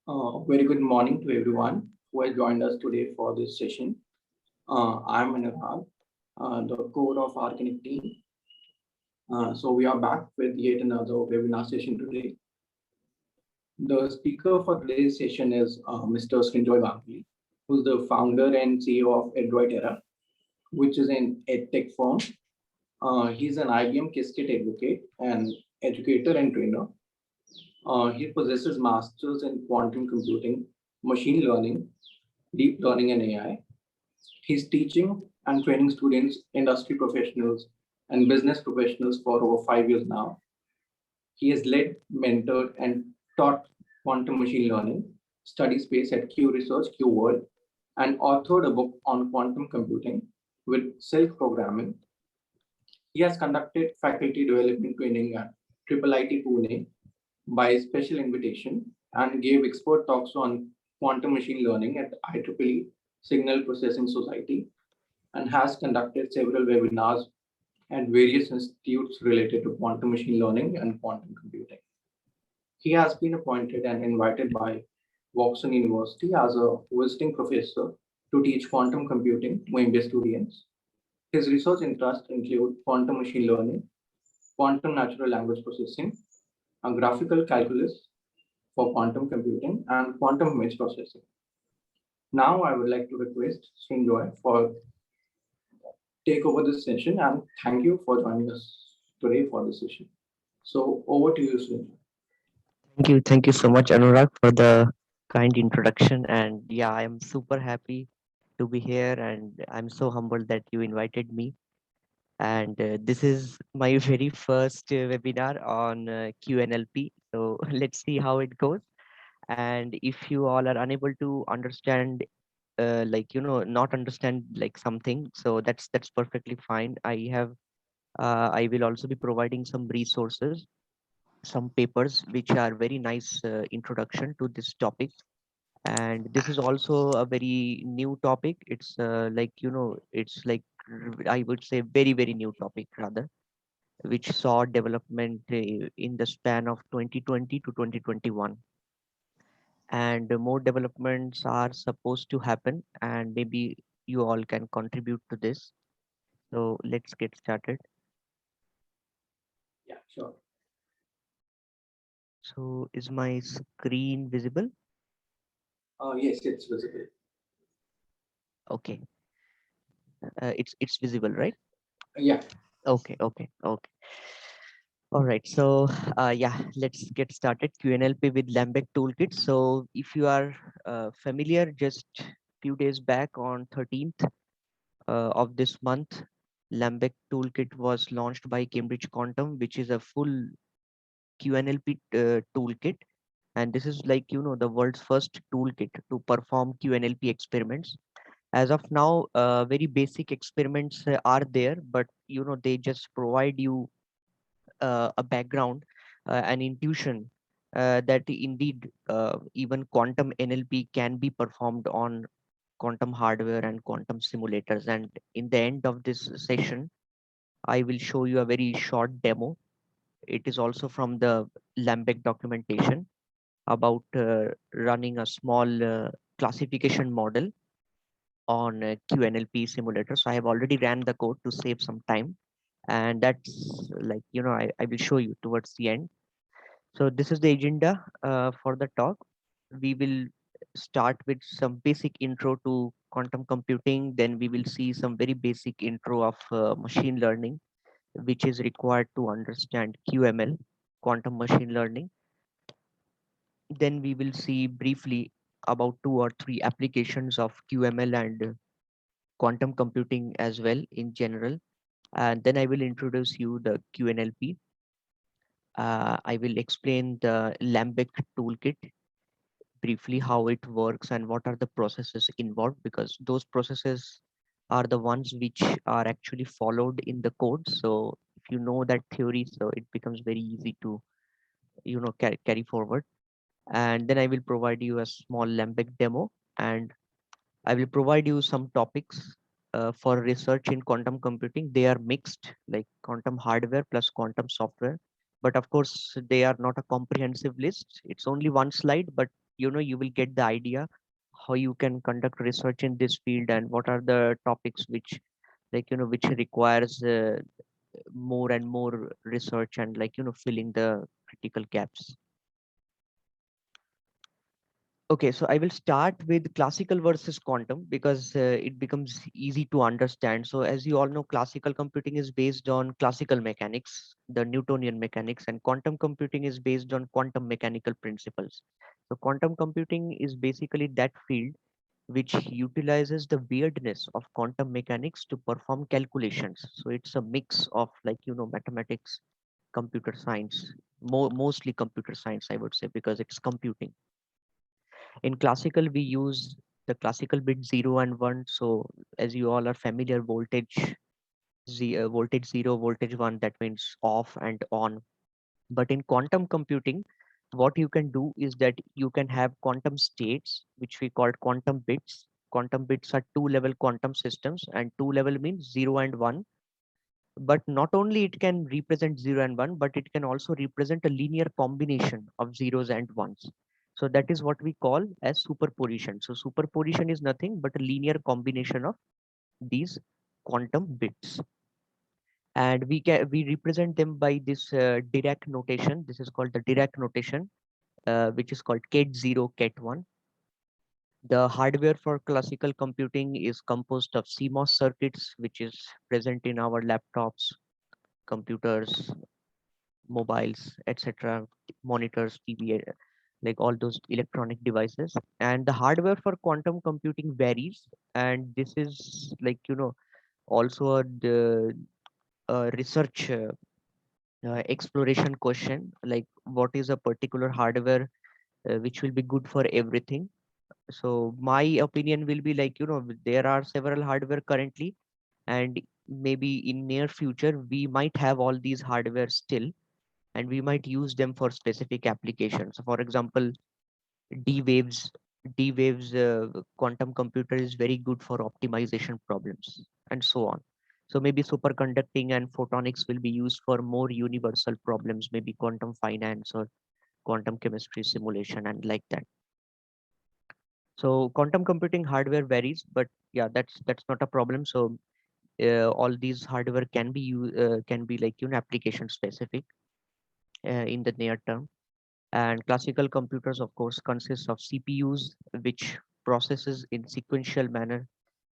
Very good morning to everyone who has joined us today for this session. I'm Anurag, the core of our Connect team. So we are back with yet another webinar session today. The speaker for today's session is Mr. Srinjoy Ganguly, who's the founder and CEO of Adroitera, which is an edtech firm. He's an IBM Qiskit advocate and educator and trainer. He possesses masters in quantum computing, machine learning, deep learning, and AI. He's teaching and training students, industry professionals, and business professionals for over 5 years now. He has led, mentored, and taught quantum machine learning, study space at Q Research, Q World, and authored a book on quantum computing with self programming. He has conducted faculty development training at IIIT Pune by special invitation and gave expert talks on quantum machine learning at IEEE Signal Processing Society and has conducted several webinars at various institutes related to quantum machine learning and quantum computing. He has been appointed and invited by Woxon University as a visiting professor to teach quantum computing to MBA students. His research interests include quantum machine learning, quantum natural language processing, a graphical calculus for quantum computing, and quantum image processing. Now, I would like to request Srinjoy for take over this session and thank you for joining us today for this session. So over to you, Srinjoy. Thank you so much, Anurag, for the kind introduction. And yeah, I'm super happy to be here, and I'm so humbled that you invited me. And this is my very first webinar on QNLP. So let's see how it goes. And if you all are unable to understand, not understand like something, so that's perfectly fine. I will also be providing some resources, some papers which are very nice introduction to this topic. And this is also a very new topic. It's it's like I would say very new topic rather, which saw development in the span of 2020 to 2021. And more developments are supposed to happen, and maybe you all can contribute to this. So let's get started. Yeah, sure. So is my screen visible? Yes, it's visible. Okay. It's visible, right? Yeah, Okay. All right. So yeah, let's get started. QNLP with Lambec Toolkit. So if you are familiar, just few days back on 13th of this month, Lambec Toolkit was launched by Cambridge Quantum, which is a full QNLP toolkit. And this is like, the world's first toolkit to perform QNLP experiments. As of now, very basic experiments are there, but they just provide you a background, an intuition that indeed even quantum NLP can be performed on quantum hardware and quantum simulators. And in the end of this session, I will show you a very short demo. It is also from the Lambec documentation about running a small classification model on QNLP simulator. So I have already ran the code to save some time, and that's like, I will show you towards the end. So this is the agenda for the talk. We will start with some basic intro to quantum computing. Then we will see some very basic intro of machine learning, which is required to understand QML, quantum machine learning. Then we will see briefly about two or three applications of QML and quantum computing as well in general. And then I will introduce you the QNLP. I will explain the Lambec toolkit briefly, how it works and what are the processes involved, because those processes are the ones which are actually followed in the code. So if you know that theory, so it becomes very easy to carry forward. And then I will provide you a small Lambec demo, and I will provide you some topics for research in quantum computing. They are mixed, like quantum hardware plus quantum software. But of course, they are not a comprehensive list. It's only one slide, but you will get the idea how you can conduct research in this field and what are the topics which which requires more and more research and filling the critical gaps. Okay, so I will start with classical versus quantum because it becomes easy to understand. So as you all know, classical computing is based on classical mechanics, the Newtonian mechanics, and quantum computing is based on quantum mechanical principles. So quantum computing is basically that field which utilizes the weirdness of quantum mechanics to perform calculations. So it's a mix of mathematics, computer science, mostly computer science, I would say, because it's computing. In classical, we use the classical bit 0 and 1. So as you all are familiar, voltage 0, voltage 1, that means off and on. But in quantum computing, what you can do is that you can have quantum states, which we call quantum bits. Quantum bits are two-level quantum systems, and two-level means 0 and 1. But not only it can represent 0 and 1, but it can also represent a linear combination of zeros and ones. So that is what we call as superposition. So superposition is nothing but a linear combination of these quantum bits. And we represent them by this Dirac notation. This is called the Dirac notation, which is called Ket0, Ket1. The hardware for classical computing is composed of CMOS circuits, which is present in our laptops, computers, mobiles, etc., monitors, TV, like all those electronic devices. And the hardware for quantum computing varies. And this is also a research exploration question, like what is a particular hardware which will be good for everything. So my opinion will be there are several hardware currently, and maybe in near future we might have all these hardware still, and we might use them for specific applications. For example, D waves, D waves quantum computer is very good for optimization problems and so on. So maybe superconducting and photonics will be used for more universal problems, maybe quantum finance or quantum chemistry simulation and like that. So quantum computing hardware varies, but yeah, that's not a problem. So all these hardware can be can be application specific in the near term. And classical computers, of course, consist of CPUs, which processes in sequential manner.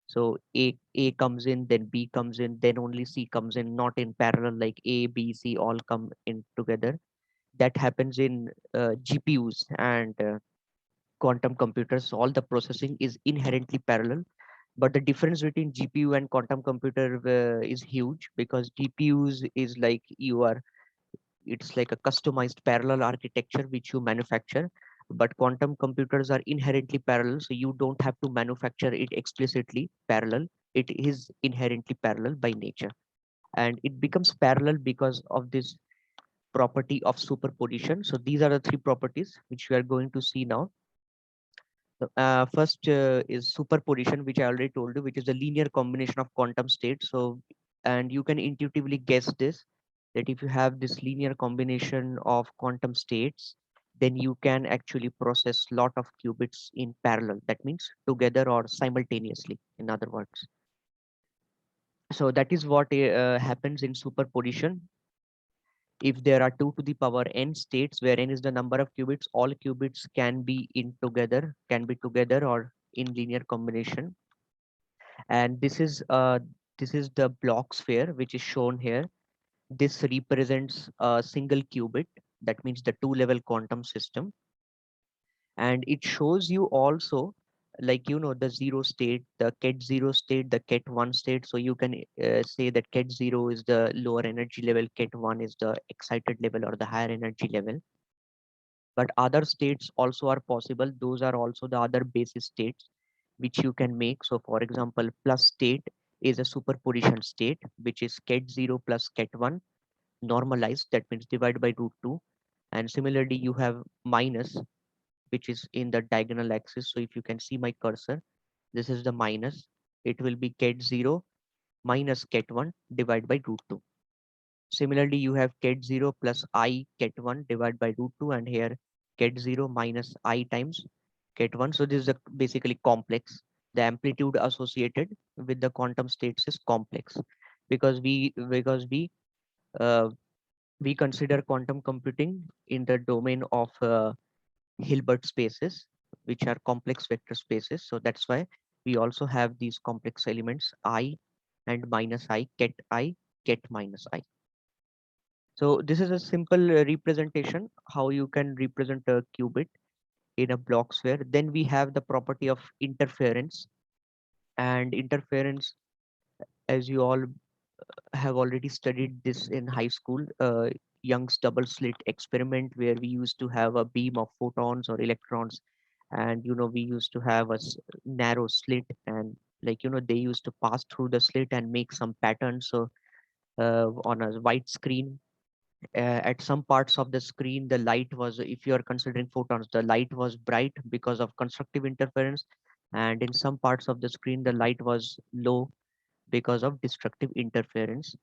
So A comes in, then B comes in, then only C comes in, not in parallel, like A, B, C all come in together. That happens in GPUs and quantum computers. All the processing is inherently parallel. But the difference between GPU and quantum computer is huge, because GPUs is like it's like a customized parallel architecture which you manufacture, but quantum computers are inherently parallel, so you don't have to manufacture it explicitly parallel. It is inherently parallel by nature, and it becomes parallel because of this property of superposition. So these are the three properties which we are going to see now. First is superposition, which I already told you, which is a linear combination of quantum states. So, and you can intuitively guess this, that if you have this linear combination of quantum states, then you can actually process lot of qubits in parallel. That means together or simultaneously, in other words. So that is what happens in superposition. If there are 2 to the power n states, where n is the number of qubits, all qubits can be together or in linear combination. And this is the Bloch sphere, which is shown here. This represents a single qubit. That means the two-level quantum system. And it shows you also, the zero state, the Ket0 state, the Ket1 state. So you can say that Ket0 is the lower energy level, Ket1 is the excited level or the higher energy level. But other states also are possible. Those are also the other basis states which you can make. So for example, plus state is a superposition state, which is Ket0 plus Ket1 normalized. That means divide by √2. And similarly, you have minus, which is in the diagonal axis. So if you can see my cursor, this is the minus. It will be Ket0 minus Ket1 divided by √2. Similarly, you have Ket0 plus I Ket1 divided by √2, and here ket 0 minus I times ket 1. So this is a basically complex. The amplitude associated with the quantum states is complex because uh, we consider quantum computing in the domain of Hilbert spaces, which are complex vector spaces. So that's why we also have these complex elements I and minus I, ket minus I. So this is a simple representation how you can represent a qubit in a block sphere. Then we have the property of interference, and interference, as you all have already studied this in high school, Young's double slit experiment, where we used to have a beam of photons or electrons, and we used to have a narrow slit, and they used to pass through the slit and make some patterns. So on a white screen, at some parts of the screen, the light was, if you are considering photons, the light was bright because of constructive interference, and in some parts of the screen, the light was low because of destructive interference.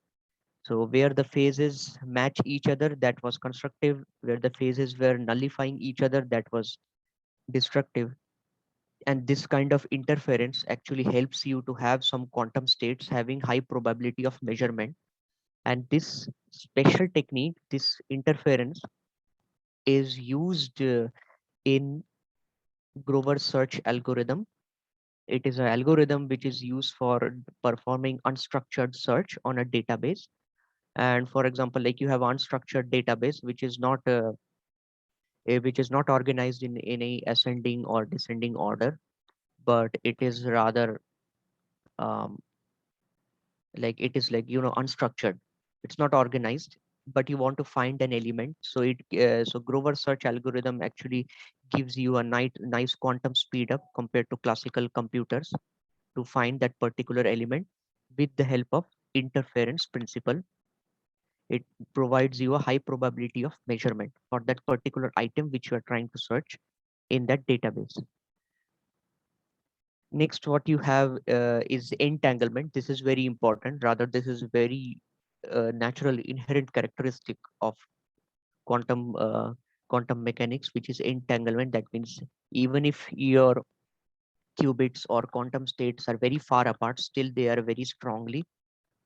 So where the phases match each other, that was constructive. Where the phases were nullifying each other, that was destructive. And this kind of interference actually helps you to have some quantum states having high probability of measurement. And this special technique, this interference, is used in Grover's search algorithm. It is an algorithm which is used for performing unstructured search on a database. And for example, like you have unstructured database, which is not organized in any ascending or descending order, but it is rather um, unstructured. It's not organized, but you want to find an element. So Grover search algorithm actually gives you a nice quantum speed up compared to classical computers to find that particular element with the help of interference principle. It provides you a high probability of measurement for that particular item which you are trying to search in that database. Next, what you have is entanglement. This is very important. Rather, this is very natural inherent characteristic of quantum quantum mechanics, which is entanglement. That means even if your qubits or quantum states are very far apart, still they are very strongly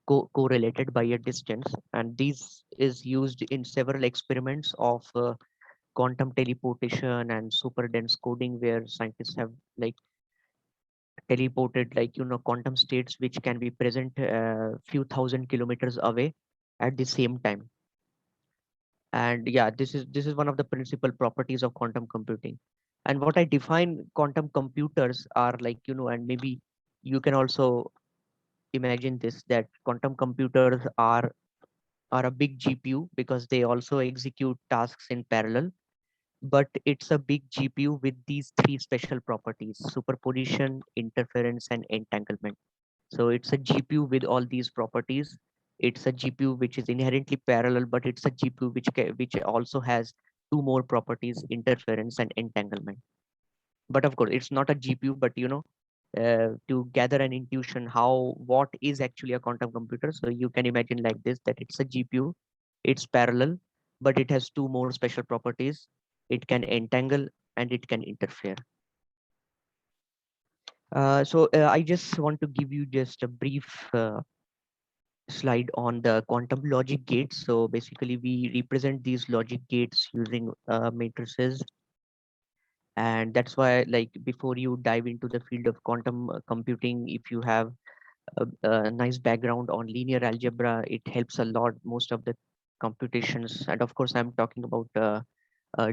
correlated by a distance. And this is used in several experiments of quantum teleportation and super dense coding, where scientists have teleported quantum states which can be present few thousand kilometers away at the same time. And yeah, this is one of the principal properties of quantum computing. And what I define quantum computers are, and maybe you can also imagine this, that quantum computers are a big GPU because they also execute tasks in parallel, but it's a big GPU with these three special properties: superposition, interference, and entanglement. So it's a GPU with all these properties. It's a GPU which is inherently parallel, but it's a GPU which also has two more properties: interference and entanglement. But of course, it's not a GPU, but to gather an intuition what is actually a quantum computer. So you can imagine like this, that it's a GPU, it's parallel, but it has two more special properties. It can entangle and it can interfere. So I just want to give you just a brief slide on the quantum logic gates. So basically, we represent these logic gates using matrices, and that's why, like, before you dive into the field of quantum computing, if you have a nice background on linear algebra, it helps a lot. Most of the computations, and of course, I'm talking about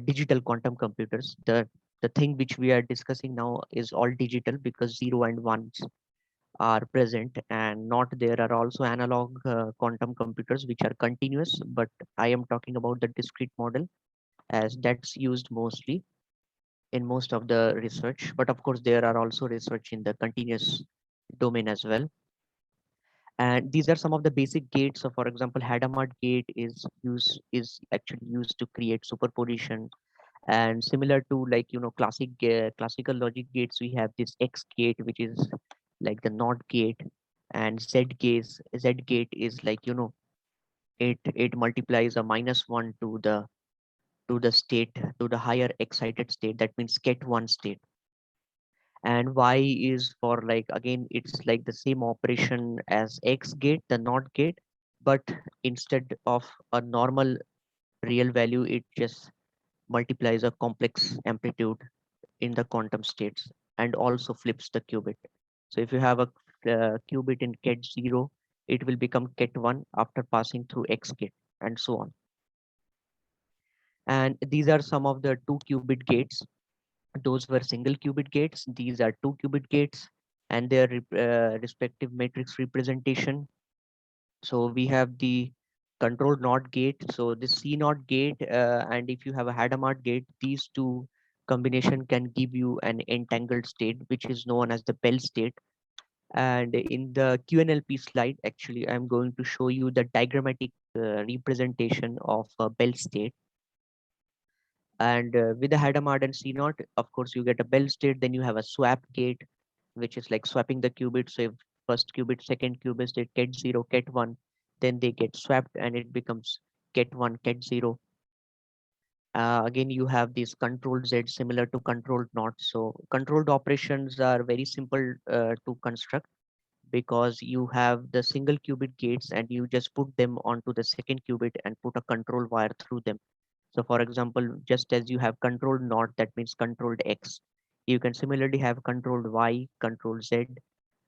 digital quantum computers. The thing which we are discussing now is all digital because zero and ones are present, and not there are also analog quantum computers which are continuous, but I am talking about the discrete model, as that's used mostly in most of the research. But of course there are also research in the continuous domain as well. And these are some of the basic gates. So for example, Hadamard gate is actually used to create superposition. And similar to, classical logic gates, we have this X gate, which is like the NOT gate. And Z gate is it multiplies a -1 to the to the state, to the higher excited state, that means ket1 state. And y is for, like, again it's like the same operation as x gate, the not gate, but instead of a normal real value, it just multiplies a complex amplitude in the quantum states and also flips the qubit. So if you have a qubit in ket0, it will become ket1 after passing through x gate, and so on. And these are some of the 2 qubit gates. Those were single qubit gates. These are 2 qubit gates and their respective matrix representation. So we have the control NOT gate. So this C NOT gate, and if you have a Hadamard gate, these two combination can give you an entangled state, which is known as the Bell state. And in the QNLP slide, actually, I'm going to show you the diagrammatic representation of a Bell state. And with the Hadamard and C naught, of course, you get a Bell state. Then you have a swap gate, which is like swapping the qubits. So if first qubit, second qubit, they ket0, ket1, then they get swapped and it becomes ket1, ket0. Again, you have these controlled Z similar to controlled NOT. So controlled operations are very simple to construct, because you have the single qubit gates and you just put them onto the second qubit and put a control wire through them. So for example, just as you have controlled NOT, that means controlled X, you can similarly have controlled Y, controlled Z,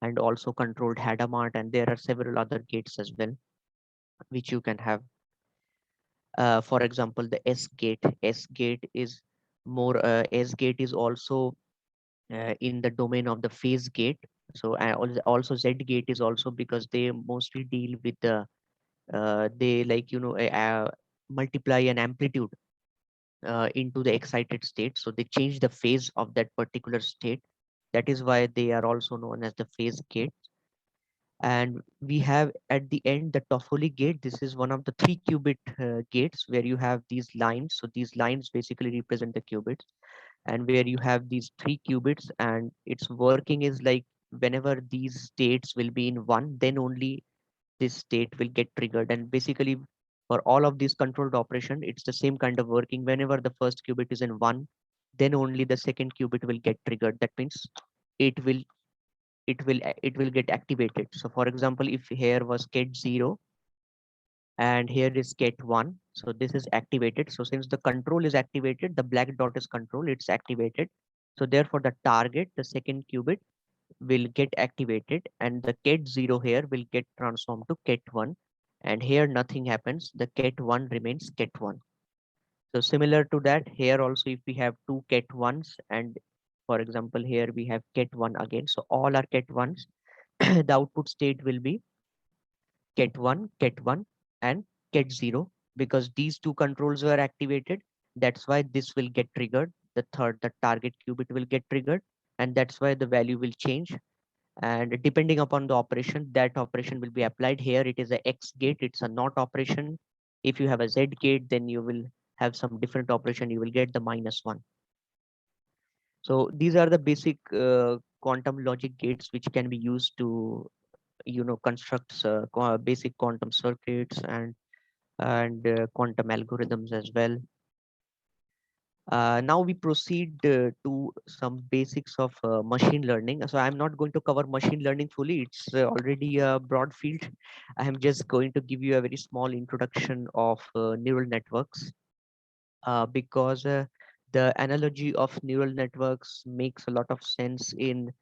and also controlled Hadamard, and there are several other gates as well, which you can have. For example, the S gate. S gate is more, S gate is also in the domain of the phase gate. So also Z gate is also, because they mostly deal with the, they like, multiply an amplitude into the excited state. So they change the phase of that particular state. That is why they are also known as the phase gate. And we have at the end the Toffoli gate. This is one of the 3 qubit gates where you have these lines. So these lines basically represent the qubits, and where you have these 3 qubits, and its working is like whenever these states will be in one, then only this state will get triggered. And basically for all of these controlled operation, it's the same kind of working. Whenever the first qubit is in one, then only the second qubit will get triggered. That means it will it will get activated. So for example, if here was ket0 and here is ket1, so this is activated. So since the control is activated, the black dot is control, it's activated. So therefore the target, the second qubit, will get activated, and the ket0 here will get transformed to ket1, and here nothing happens, the ket1 remains ket1. So similar to that, here also if we have two ket1s, and for example here we have ket1 again, so all are ket1s, the output state will be ket1, ket1, and ket0, because these two controls were activated. That's why this will get triggered. The target qubit will get triggered, and that's why the value will change. And depending upon the operation, that operation will be applied. Here it is a X gate, it's a NOT operation. If you have a Z gate, then you will have some different operation, you will get the -1. So these are the basic quantum logic gates which can be used to construct basic quantum circuits and quantum algorithms as well. Now we proceed to some basics of machine learning. So I'm not going to cover machine learning fully. It's already a broad field. I am just going to give you a very small introduction of neural networks, because the analogy of neural networks makes a lot of sense in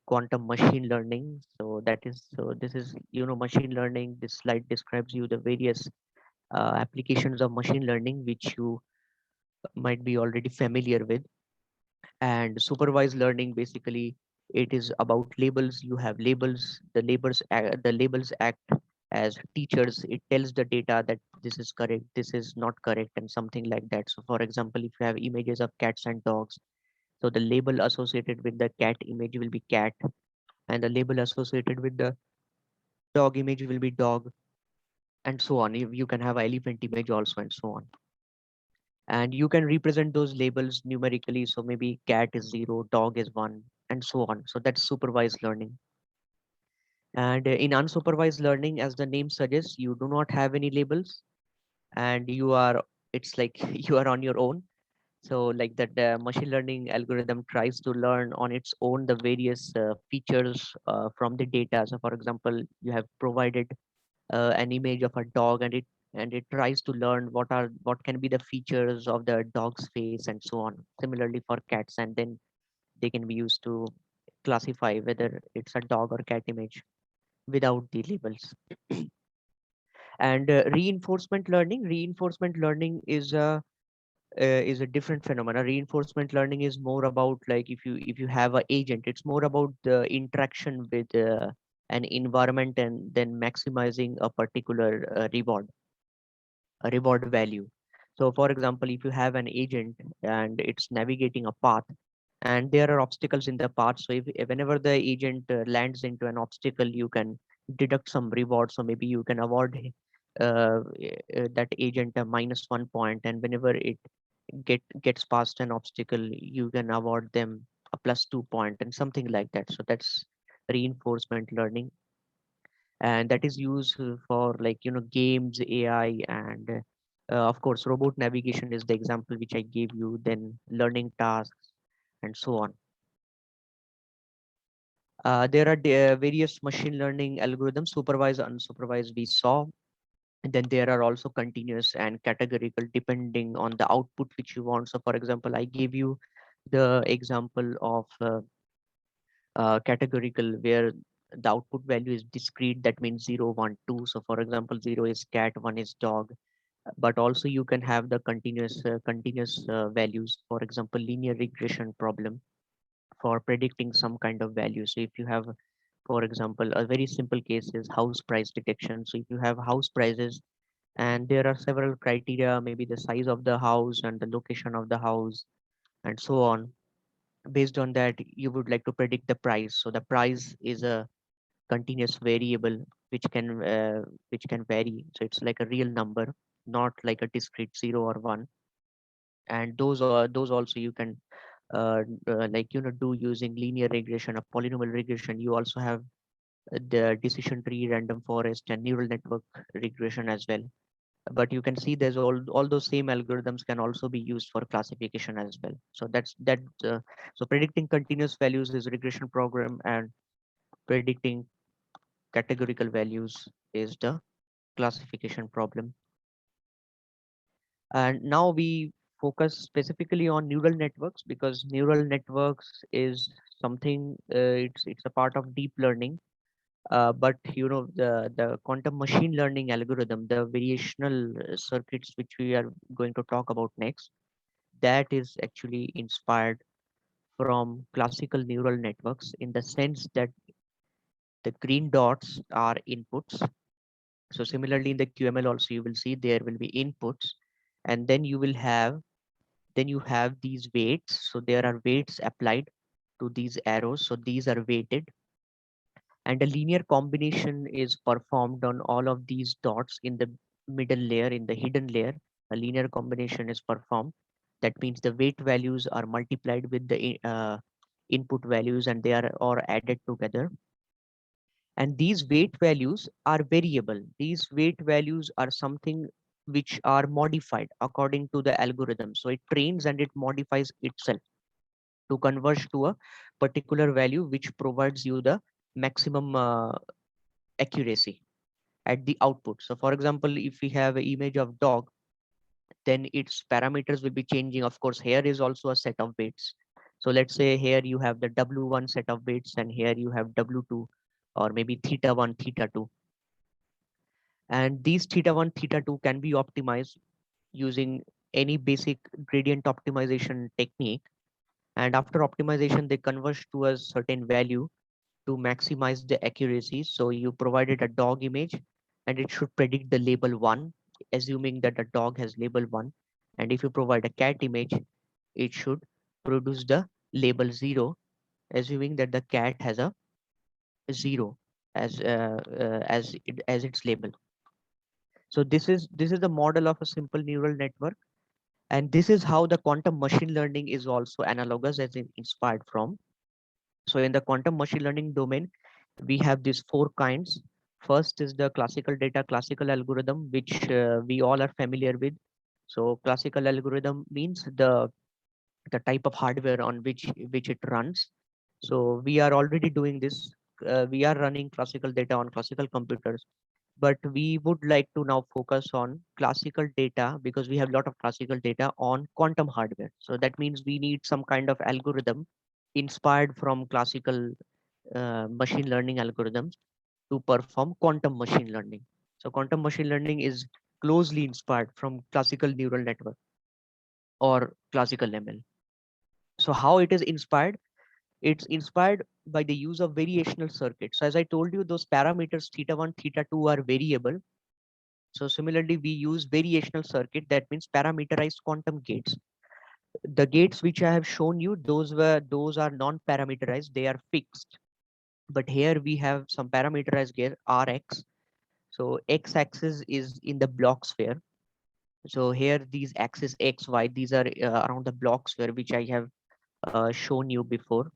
quantum machine learning. So this is machine learning. This slide describes you the various applications of machine learning which you might be already familiar with. And supervised learning, basically it is about labels. You have labels, the labels act as teachers. It tells the data that this is correct, this is not correct, and something like that. So for example, if you have images of cats and dogs, so the label associated with the cat image will be cat, and the label associated with the dog image will be dog, and so on. You can have elephant image also, and so on. And you can represent those labels numerically. So maybe cat is 0, dog is 1, and so on. So that's supervised learning. And in unsupervised learning, as the name suggests, you do not have any labels, and you are it's like you are on your own. So like that the machine learning algorithm tries to learn on its own the various features from the data. So for example, you have provided an image of a dog, and it tries to learn what can be the features of the dog's face and so on. Similarly for cats, and then they can be used to classify whether it's a dog or cat image without the labels. And reinforcement learning is a different phenomena. Reinforcement learning is more about, like, if you have an agent, it's more about the interaction with an environment and then maximizing a particular reward value. So for example, if you have an agent and it's navigating a path, and there are obstacles in the path, so if whenever the agent lands into an obstacle, you can deduct some reward. So maybe you can award that agent a -1 point, and whenever it gets past an obstacle, you can award them a +2 point and something like that. So that's reinforcement learning, and that is used for, like, games, AI, and of course robot navigation is the example which I gave you, then learning tasks and so on. There are various machine learning algorithms, supervised, unsupervised, we saw. And then there are also continuous and categorical, depending on the output which you want. So for example, I gave you the example of categorical, where the output value is discrete. That means 0, 1, 2. So for example, 0 is cat, 1 is dog. But also you can have the continuous values. For example, linear regression problem for predicting some kind of value. So if you have, for example, a very simple case is house price detection. So if you have house prices, and there are several criteria, maybe the size of the house and the location of the house and so on. Based on that, you would like to predict the price. So the price is a continuous variable which can vary. So it's like a real number, not like a discrete 0 or 1. And those also you can like do using linear regression, a polynomial regression. You also have the decision tree, random forest, and neural network regression as well. But you can see there's all those same algorithms can also be used for classification as well. So so predicting continuous values is regression program, and predicting categorical values is the classification problem. And now we focus specifically on neural networks, because neural networks is something, it's a part of deep learning. But the quantum machine learning algorithm, the variational circuits which we are going to talk about next, that is actually inspired from classical neural networks, in the sense that the green dots are inputs. So similarly in the QML also, you will see there will be inputs, and then you have these weights. So there are weights applied to these arrows. So these are weighted, and a linear combination is performed on all of these dots in the middle layer, in the hidden layer. A linear combination is performed. That means the weight values are multiplied with the input values, and they are or added together. And these weight values are variable. These weight values are something which are modified according to the algorithm. So it trains and it modifies itself to converge to a particular value which provides you the maximum accuracy at the output. So for example, if we have an image of dog, then its parameters will be changing. Of course, here is also a set of weights. So let's say here you have the W1 set of weights, and here you have W2, or maybe theta1, theta2. And these theta1, theta2 can be optimized using any basic gradient optimization technique. And after optimization, they converge to a certain value to maximize the accuracy. So you provided a dog image, and it should predict the label 1, assuming that the dog has label 1. And if you provide a cat image, it should produce the label 0, assuming that the cat has a 0 as its label. So this is the model of a simple neural network, and this is how the quantum machine learning is also analogous, as in inspired from. So in the quantum machine learning domain, we have these four kinds. First is the classical data classical algorithm, which we all are familiar with. So classical algorithm means the type of hardware on which it runs. So we are already doing this. We are running classical data on classical computers, but we would like to now focus on classical data because we have a lot of classical data on quantum hardware. So that means we need some kind of algorithm inspired from classical machine learning algorithms to perform quantum machine learning. So quantum machine learning is closely inspired from classical neural network or classical ML. So how it is inspired? It's inspired by the use of variational circuits. So as I told you, those parameters theta 1, theta 2 are variable. So similarly, we use variational circuit, that means parameterized quantum gates. The gates which I have shown you, those are non-parameterized, they are fixed. But here we have some parameterized gate Rx. So x-axis is in the block sphere. So here these axis x, y, these are around the block sphere which I have shown you before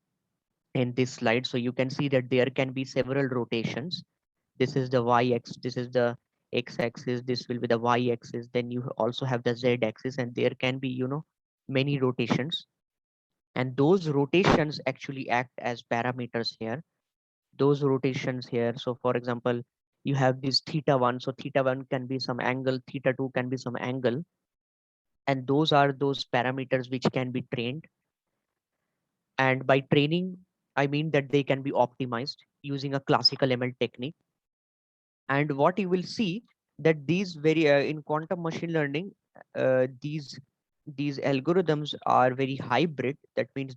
in this slide. So you can see that there can be several rotations. This is the y-axis, this is the x-axis, this will be the y-axis, then you also have the z-axis, and there can be, many rotations. And those rotations actually act as parameters here. Those rotations here. So for example, you have this theta 1. So theta 1 can be some angle, theta 2 can be some angle. And those are those parameters which can be trained. And by training, I mean that they can be optimized using a classical ML technique. And what you will see that these very in quantum machine learning, these algorithms are very hybrid. That means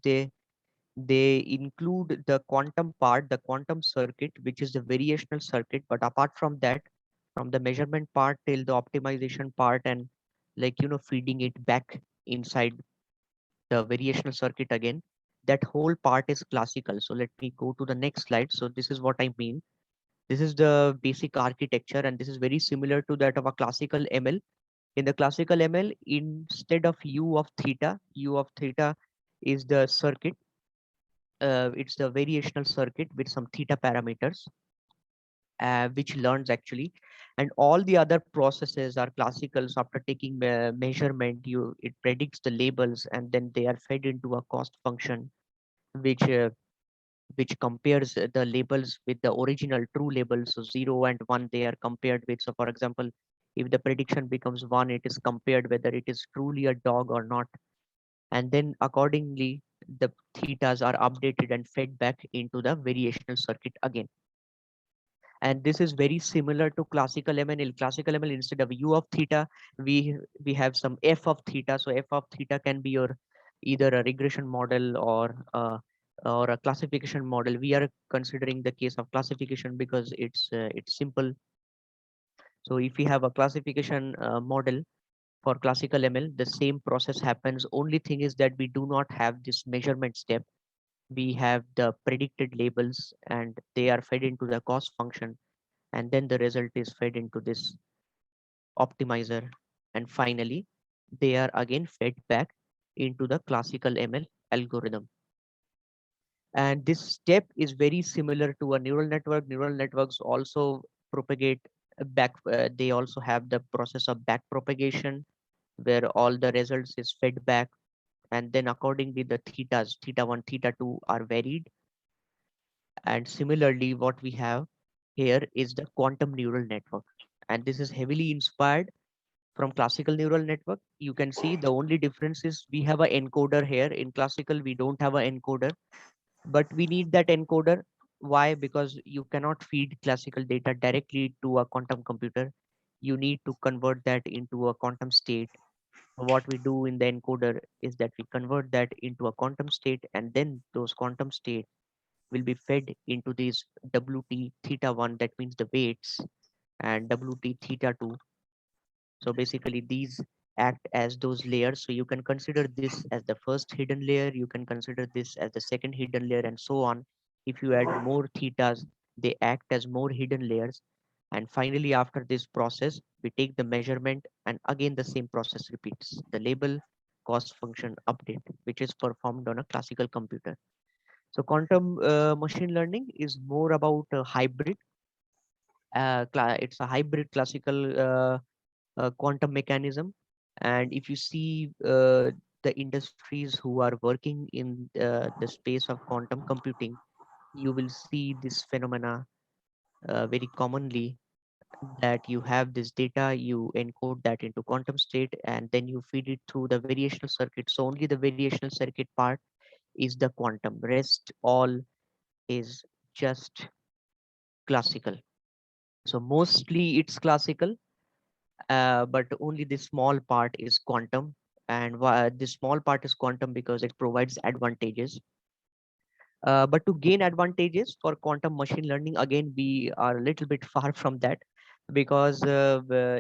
they include the quantum part, the quantum circuit, which is the variational circuit. But apart from that, from the measurement part till the optimization part, and feeding it back inside the variational circuit again, that whole part is classical. So let me go to the next slide. So this is what I mean. This is the basic architecture, and this is very similar to that of a classical ML. In the classical ML, instead of U of theta is the circuit. It's the variational circuit with some theta parameters, which learns actually, and all the other processes are classical. So after taking measurement, it predicts the labels, and then they are fed into a cost function, which uh, which compares the labels with the original true labels. So 0 and 1, they are compared with. So for example, if the prediction becomes 1, it is compared whether it is truly a dog or not. And then accordingly, the thetas are updated and fed back into the variational circuit again. And this is very similar to classical ML. In classical ML, instead of U of theta, we have some F of theta. So F of theta can be your either a regression model or a classification model. We are considering the case of classification because it's simple. So if we have a classification model for classical ML, the same process happens. Only thing is that we do not have this measurement step. We have the predicted labels, and they are fed into the cost function, and then the result is fed into this optimizer, and finally they are again fed back into the classical ML algorithm. And this step is very similar to a neural network. Neural networks also propagate back, they also have the process of back propagation, where all the results is fed back, and then accordingly the thetas, theta 1, theta 2 are varied. And similarly, what we have here is the quantum neural network, and this is heavily inspired from classical neural network. You can see the only difference is we have an encoder here. In classical, we don't have an encoder, but we need that encoder. Why? Because you cannot feed classical data directly to a quantum computer. You need to convert that into a quantum state. What we do in the encoder is that we convert that into a quantum state, and then those quantum state will be fed into these WT theta 1, that means the weights, and WT theta 2. So basically these act as those layers. So you can consider this as the first hidden layer, you can consider this as the second hidden layer, and so on. If you add more thetas, they act as more hidden layers. And finally, after this process, we take the measurement, and again the same process repeats. The label, cost function, update, which is performed on a classical computer. So quantum machine learning is more about a hybrid. It's a hybrid classical quantum mechanism. And if you see the industries who are working in the space of quantum computing, you will see this phenomena very commonly, that you have this data, you encode that into quantum state, and then you feed it through the variational circuit. So only the variational circuit part is the quantum. Rest all is just classical. So mostly it's classical, but only the small part is quantum. And why this small part is quantum? Because it provides advantages. But to gain advantages for quantum machine learning, again, we are a little bit far from that, because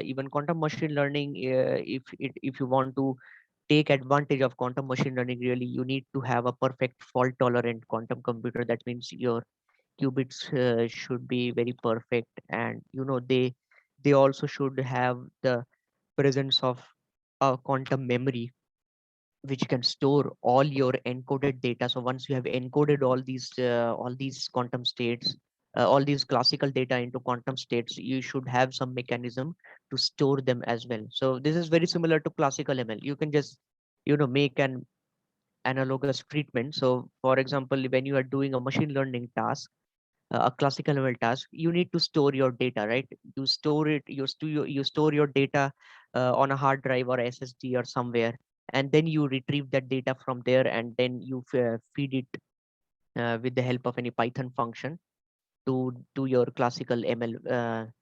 even quantum machine learning, if you want to take advantage of quantum machine learning, really, you need to have a perfect fault tolerant quantum computer. That means your qubits should be very perfect, and they also should have the presence of a quantum memory which can store all your encoded data. So once you have encoded all these quantum states, all these classical data into quantum states, you should have some mechanism to store them as well. So this is very similar to classical ML. You can just make an analogous treatment. So for example, when you are doing a machine learning task, a classical ML task, you need to store your data, right? You store it, you store your data on a hard drive or SSD or somewhere, and then you retrieve that data from there, and then you feed it with the help of any Python function to your classical ML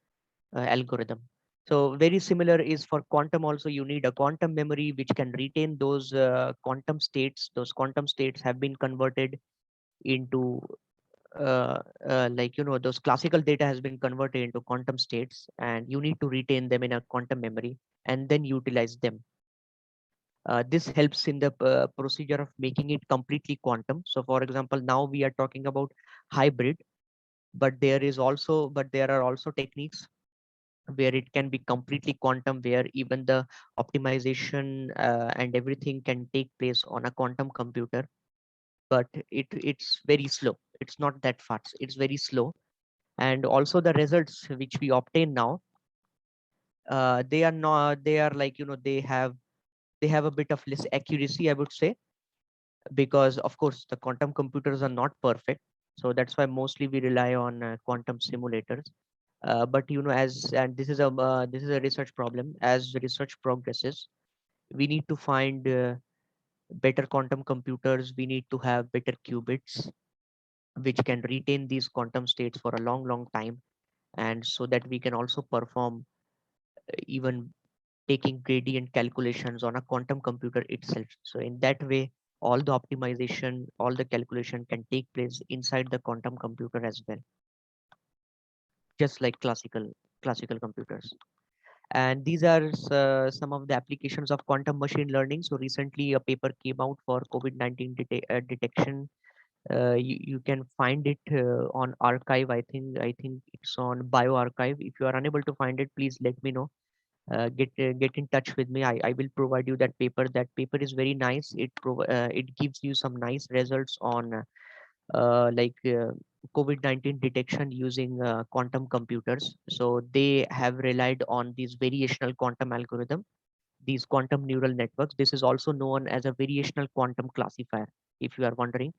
algorithm. So very similar is for quantum also. You need a quantum memory which can retain those quantum states. Those quantum states have been converted into those classical data has been converted into quantum states, and you need to retain them in a quantum memory and then utilize them. This helps in the procedure of making it completely quantum. So for example, now we are talking about hybrid, but there are also techniques where it can be completely quantum, where even the optimization and everything can take place on a quantum computer, but it's very slow. It's not that fast, it's very slow. And also the results which we obtain now, they are not they are like they have a bit of less accuracy, I would say, because of course the quantum computers are not perfect. So that's why mostly we rely on quantum simulators. But as and this is a research problem. As research progresses, we need to find better quantum computers. We need to have better qubits which can retain these quantum states for a long time, and so that we can also perform even taking gradient calculations on a quantum computer itself. So in that way, all the optimization, all the calculation can take place inside the quantum computer as well, just like classical computers. And these are some of the applications of quantum machine learning. So recently, a paper came out for COVID-19 detection. You can find it on archive. I think it's on bioRxiv. If you are unable to find it, please let me know. Get in touch with me. I will provide you that paper. That paper is very nice. It gives you some nice results on COVID-19 detection using quantum computers. So they have relied on these variational quantum algorithm, these quantum neural networks. This is also known as a variational quantum classifier. If you are wondering,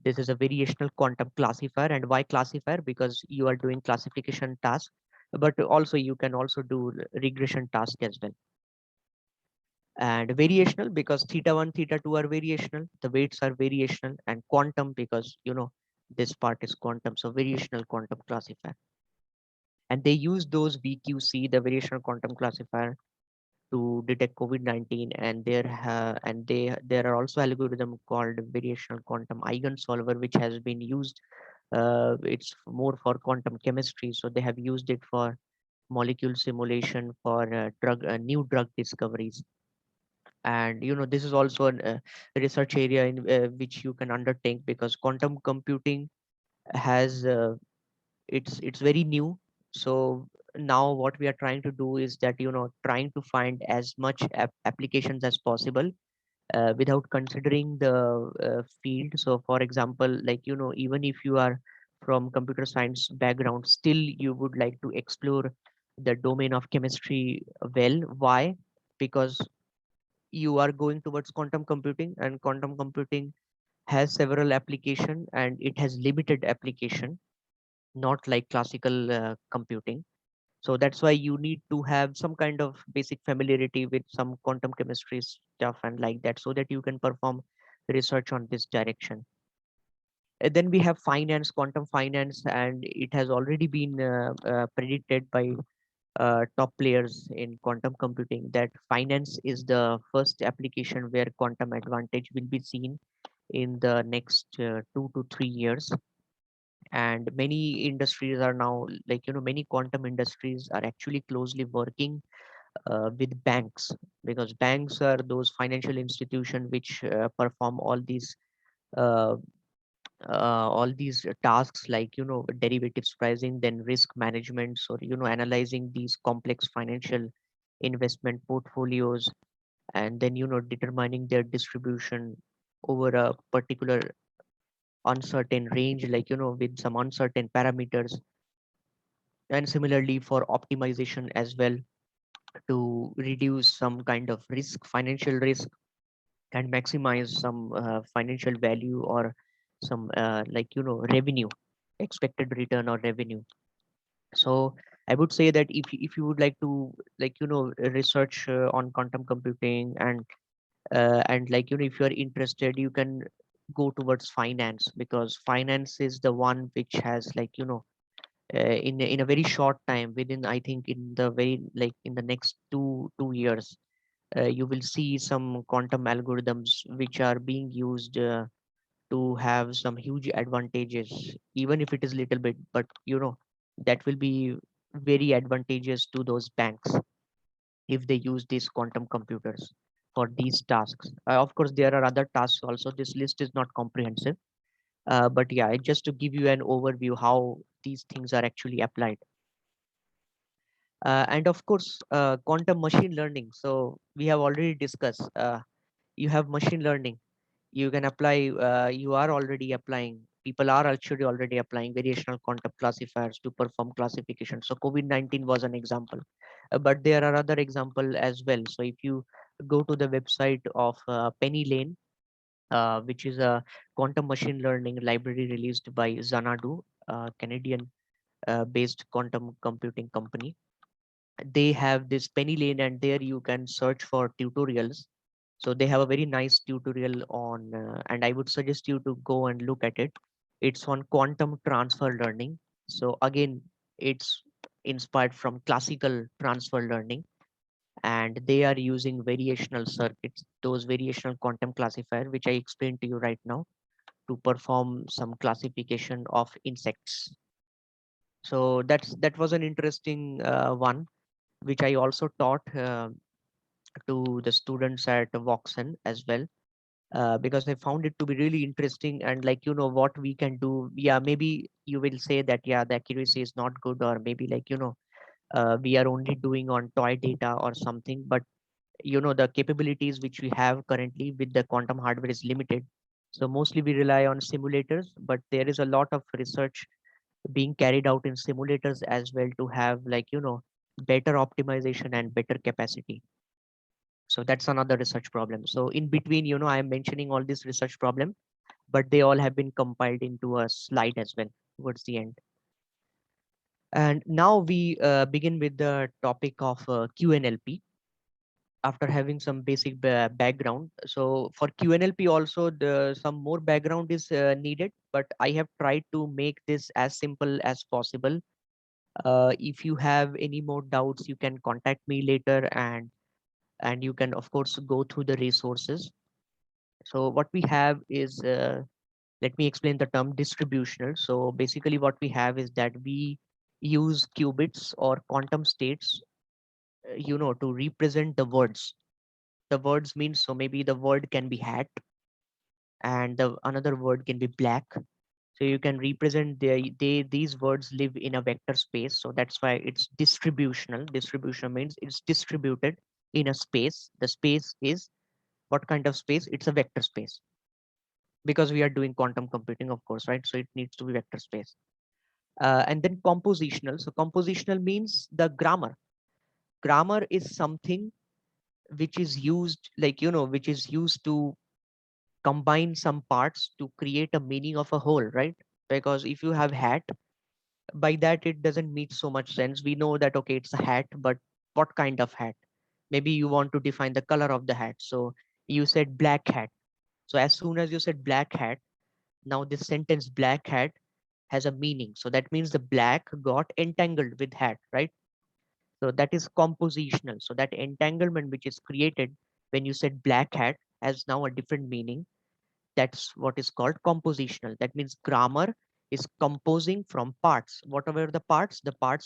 this is a variational quantum classifier. And why classifier? Because you are doing classification task, but also you can also do regression task as well. And variational because theta 1 theta 2 are variational, the weights are variational. And quantum because this part is quantum, so variational quantum classifier. And they use those VQC, the variational quantum classifier, to detect COVID-19. And there are also algorithm called variational quantum eigensolver, which has been used. It's more for quantum chemistry, so they have used it for molecule simulation, for new drug discoveries. And this is also a research area in which you can undertake, because quantum computing has it's very new. So now what we are trying to do is that trying to find as much applications as possible without considering the field. So for example, like even if you are from computer science background, still you would like to explore the domain of chemistry well. Why? Because you are going towards quantum computing, and quantum computing has several application and it has limited application, not like classical computing. So that's why you need to have some kind of basic familiarity with some quantum chemistry stuff and like that, so that you can perform research on this direction. And then we have finance, quantum finance, and it has already been predicted by top players in quantum computing that finance is the first application where quantum advantage will be seen in the next 2 to 3 years. And many industries are now, like, many quantum industries are actually closely working with banks, because banks are those financial institutions which perform uh, all these tasks, like, derivatives pricing, then risk management, or analyzing these complex financial investment portfolios, and then determining their distribution over a particular uncertain range, like, with some uncertain parameters. And similarly for optimization as well, to reduce some kind of risk, financial risk, and maximize some financial value, or some like, revenue, expected return or revenue. So I would say that if you would like to, like, research on quantum computing, and like, if you are interested, you can go towards finance, because finance is the one which has, like, in a very short time, within, I think, in the very, like, in the next two years, you will see some quantum algorithms which are being used to have some huge advantages, even if it is little bit, but that will be very advantageous to those banks if they use these quantum computers for these tasks. Of course, there are other tasks also. This list is not comprehensive, but yeah, just to give you an overview how these things are actually applied. And of course, quantum machine learning. So we have already discussed. You have machine learning. You can apply. You are already applying. People are actually already applying variational quantum classifiers to perform classification. So COVID-19 was an example, but there are other example as well. So if you go to the website of PennyLane, which is a quantum machine learning library released by Xanadu, Canadian based quantum computing company. They have this Penny Lane, and there you can search for tutorials. So they have a very nice tutorial on, and I would suggest you to go and look at it. It's on quantum transfer learning. So again, it's inspired from classical transfer learning, and they are using variational circuits, those variational quantum classifier, which I explained to you right now, to perform some classification of insects. So that was an interesting one, which I also taught to the students at Voxen as well, because I found it to be really interesting. And, like, what we can do. Yeah, maybe you will say that, yeah, the accuracy is not good, or maybe, like, we are only doing on toy data or something. But the capabilities which we have currently with the quantum hardware is limited. So mostly we rely on simulators, but there is a lot of research being carried out in simulators as well, to have, like, better optimization and better capacity. So that's another research problem. So in between, I am mentioning all this research problem, but they all have been compiled into a slide as well towards the end. And now we begin with the topic of QNLP, after having some basic background. So for QNLP also, some more background is needed, but I have tried to make this as simple as possible. If you have any more doubts, you can contact me later, and you can, of course, go through the resources. So what we have is, let me explain the term distributional. So basically what we have is that we use qubits or quantum states, to represent the words. The words means, so maybe the word can be hat, and the another word can be black. So you can represent these words live in a vector space. So that's why it's distributional. Distribution means it's distributed in a space. The space is what kind of space? It's a vector space, because we are doing quantum computing, of course, right? So it needs to be vector space. And then compositional. So compositional means the grammar. Grammar is something which is used, like, you know, which is used to combine some parts to create a meaning of a whole, right? Because if you have hat, by that it doesn't make so much sense. We know that, okay, it's a hat, but what kind of hat? Maybe you want to define the color of the hat. So you said black hat. So as soon as you said black hat, now this sentence black hat has a meaning. So that means the black got entangled with hat, right? So that is compositional. So that entanglement which is created when you said black hat has now a different meaning. That's what is called compositional. That means grammar is composing from parts. Whatever the parts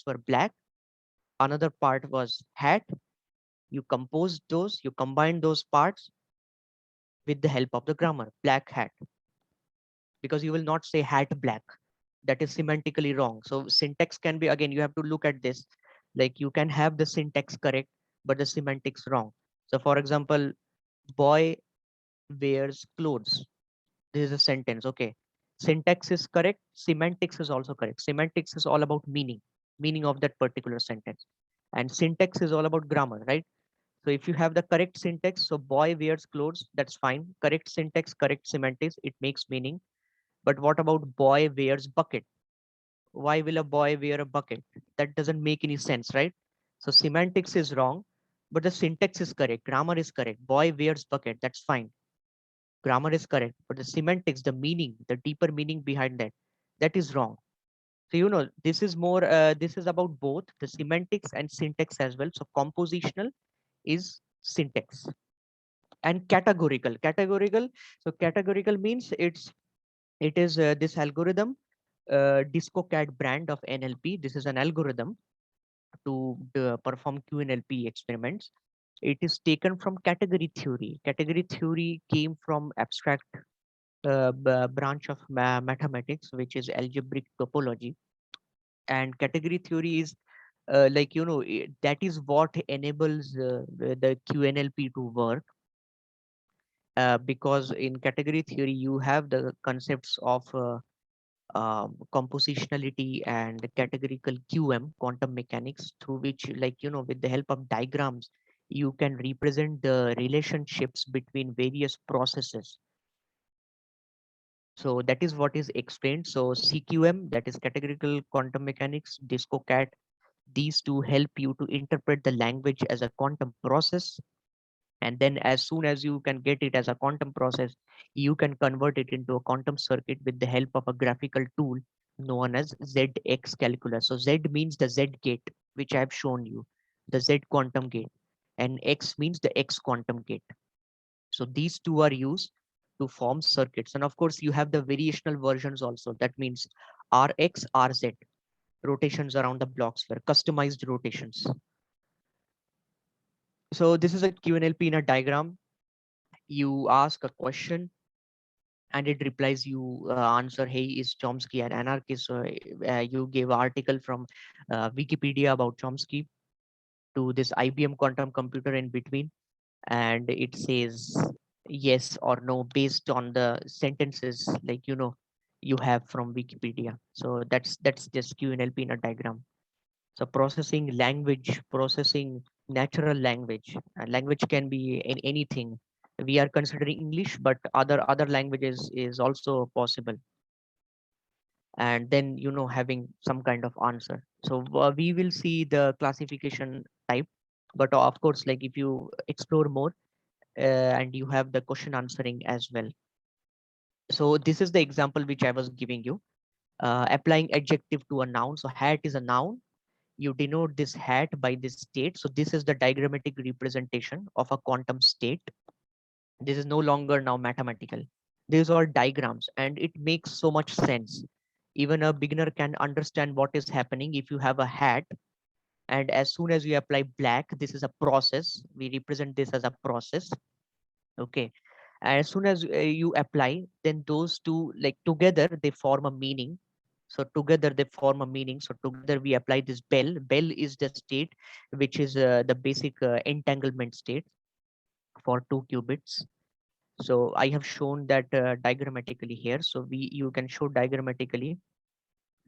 were black, another part was hat. You composed those, you combine those parts with the help of the grammar, black hat, because you will not say hat black. That is semantically wrong. So syntax can be, again, you have to look at this. Like you can have the syntax correct, but the semantics wrong. So for example, boy wears clothes. This is a sentence. Okay. Syntax is correct. Semantics is also correct. Semantics is all about meaning of that particular sentence. And syntax is all about grammar, right? So if you have the correct syntax, so boy wears clothes, that's fine. Correct syntax, correct semantics, it makes meaning. But what about boy wears bucket? Why will a boy wear a bucket? That doesn't make any sense, right? So semantics is wrong, but the syntax is correct. Grammar is correct. Boy wears bucket, that's fine. Grammar is correct, but the semantics, the meaning, the deeper meaning behind that, that is wrong. So, you know, this is more, this is about both the semantics and syntax as well. So compositional is syntax. And categorical. So categorical means it is this algorithm, DiscoCAD brand of NLP. This is an algorithm to perform QNLP experiments. It is taken from category theory. Category theory came from abstract branch of mathematics, which is algebraic topology. And category theory is like, you know, that is what enables the QNLP to work. Because in category theory, you have the concepts of compositionality and categorical QM, quantum mechanics, through which, like, you know, with the help of diagrams, you can represent the relationships between various processes. So that is what is explained. So CQM, that is categorical quantum mechanics, DiscoCAD, these two help you to interpret the language as a quantum process. And then as soon as you can get it as a quantum process, you can convert it into a quantum circuit with the help of a graphical tool known as ZX calculus. So Z means the Z gate, which I have shown you, the Z quantum gate, and X means the X quantum gate. So these two are used to form circuits. And of course, you have the variational versions also. That means RX, RZ, rotations around the blocks were customized rotations. So this is a QNLP in a diagram. You ask a question and it replies, you answer, hey, is Chomsky an anarchist? So you gave an article from Wikipedia about Chomsky to this IBM quantum computer in between, and it says yes or no based on the sentences, like, you know, you have from Wikipedia. So that's just QNLP in a diagram. So processing language, processing natural language. Language can be in anything. We are considering English, but other languages is also possible. And then, you know, having some kind of answer. So we will see the classification type, but of course, like if you explore more, and you have the question answering as well. So this is the example which I was giving you. Applying adjective to a noun. So hat is a noun. You denote this hat by this state. So this is the diagrammatic representation of a quantum state. This is no longer now mathematical. These are diagrams and it makes so much sense. Even a beginner can understand what is happening. If you have a hat and as soon as you apply black, this is a process. We represent this as a process. Okay. As soon as you apply, then those two, like, together they form a meaning. So together they form a meaning. So together we apply this bell. Bell is the state which is the basic entanglement state for 2 qubits. So I have shown that diagrammatically here. So you can show diagrammatically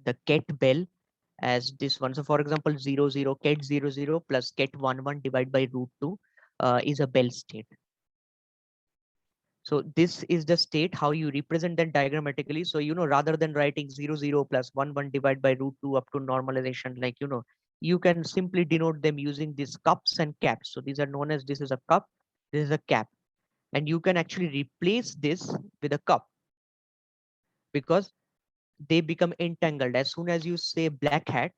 the ket bell as this one. So for example, 0 0 ket 0 0 plus ket 1 1 divided by root 2. is a Bell state. So this is the state, how you represent that diagrammatically. So, rather than writing 0, 0 plus 1, 1 divided by root 2 up to normalization, like, you can simply denote them using these cups and caps. So these are known as, this is a cup, this is a cap. And you can actually replace this with a cup because they become entangled. As soon as you say black hat,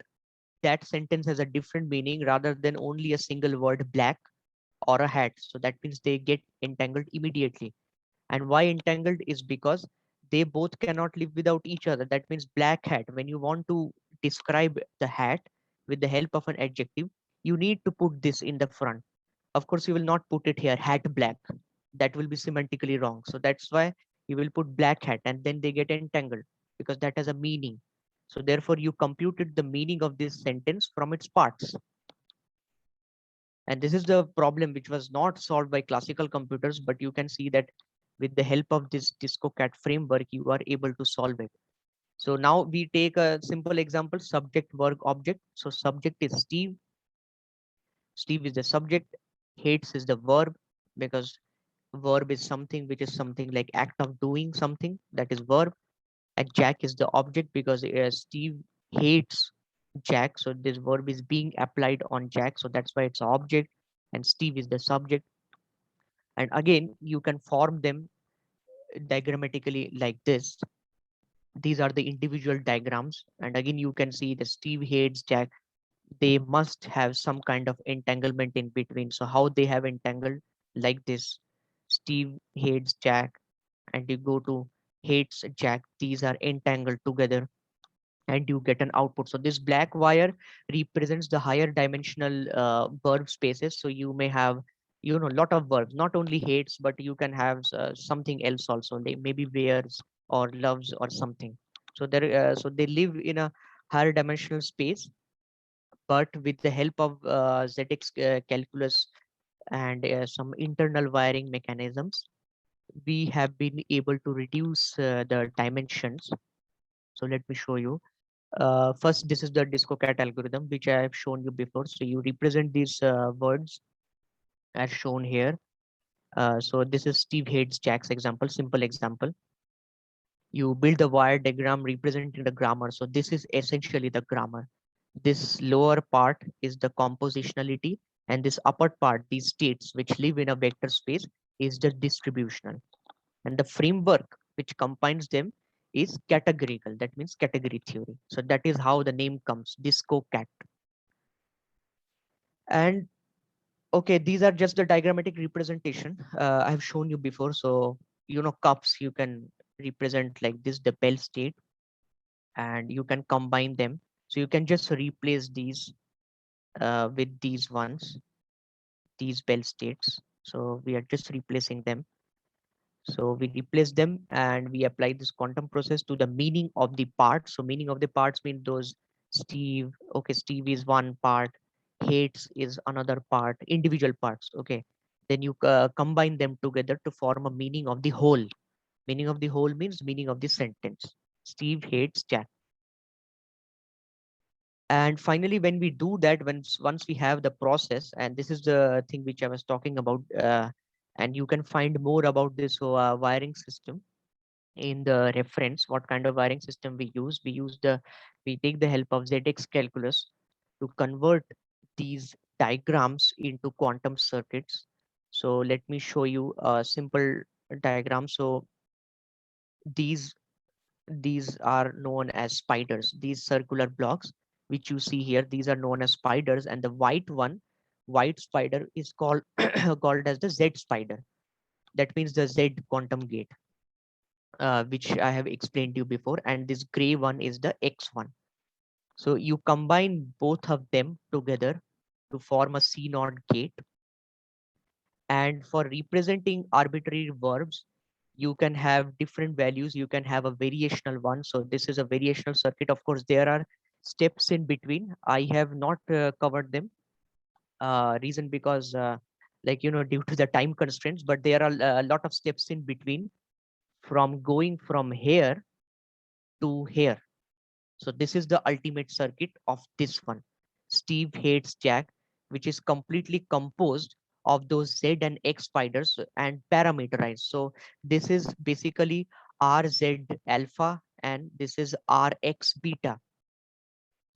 that sentence has a different meaning rather than only a single word black or a hat. So that means they get entangled immediately. And why entangled is because they both cannot live without each other. That means black hat, when you want to describe the hat with the help of an adjective, you need to put this in the front. Of course, you will not put it here, hat black. That will be semantically wrong. So that's why you will put black hat and then they get entangled because that has a meaning. So therefore, you computed the meaning of this sentence from its parts. And this is the problem which was not solved by classical computers, but you can see that with the help of this DiscoCat framework, you are able to solve it. So now we take a simple example, subject, verb, object. So subject is Steve. Steve is the subject. Hates is the verb because verb is something which is something like act of doing something, that is verb. And Jack is the object because Steve hates Jack. So this verb is being applied on Jack. So that's why it's an object and Steve is the subject. And again, you can form them diagrammatically like this. These are the individual diagrams. And again, you can see the Steve hates Jack. They must have some kind of entanglement in between. So how they have entangled like this, Steve hates Jack and you go to hates Jack. These are entangled together and you get an output. So this black wire represents the higher dimensional verb spaces. So you may have, lot of verbs, not only hates, but you can have something else also. They maybe wears or loves or something. So so they live in a higher dimensional space, but with the help of ZX calculus and some internal wiring mechanisms, we have been able to reduce the dimensions. So let me show you. First, this is the DiscoCat algorithm, which I have shown you before. So you represent these words as shown here. So this is Steve hates Jack's example, simple example. You build the wire diagram representing the grammar. So this is essentially the grammar. This lower part is the compositionality, and this upper part, these states which live in a vector space, is the distributional. And the framework which combines them is categorical. That means category theory. So that is how the name comes, DiscoCat. And okay, these are just the diagrammatic representation I have shown you before. So, cups you can represent like this, the Bell state, and you can combine them. So you can just replace these with these ones, these Bell states. So we are just replacing them. So we replace them and we apply this quantum process to the meaning of the parts. So meaning of the parts mean those Steve, okay, Steve is one part, hates is another part, individual parts, okay. Then you combine them together to form a meaning of the whole. Meaning of the whole means meaning of the sentence. Steve hates Jack. And finally, when we do that, once we have the process, and this is the thing which I was talking about, and you can find more about this wiring system in the reference, what kind of wiring system we use. We take the help of ZX calculus to convert these diagrams into quantum circuits. So let me show you a simple diagram. So these these are known as spiders, these circular blocks which you see here, these are known as spiders, and the white spider is called called as the Z spider. That means the Z quantum gate, which I have explained to you before, and this gray one is the X one. So you combine both of them together to form a C naught gate. And for representing arbitrary verbs, you can have different values. You can have a variational one. So this is a variational circuit. Of course, there are steps in between. I have not covered them. Reason because due to the time constraints, but there are a lot of steps in between from going from here to here. So this is the ultimate circuit of this one. Steve hates Jack, which is completely composed of those Z and X spiders and parameterize. So this is basically RZ alpha and this is RX beta.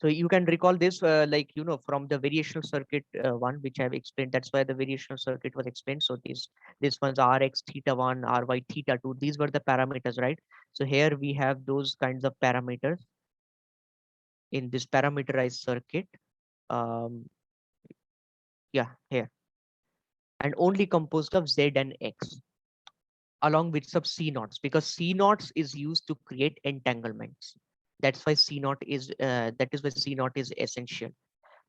So you can recall this like, you know, from the variational circuit one, which I've explained. That's why the variational circuit was explained. So this one's Rx theta 1, Ry theta 2. These were the parameters, right? So here we have those kinds of parameters in this parameterized circuit. Um, yeah, here. And only composed of Z and X along with some C naughts, because C naughts is used to create entanglements. That's why C naught is that is why C naught is essential.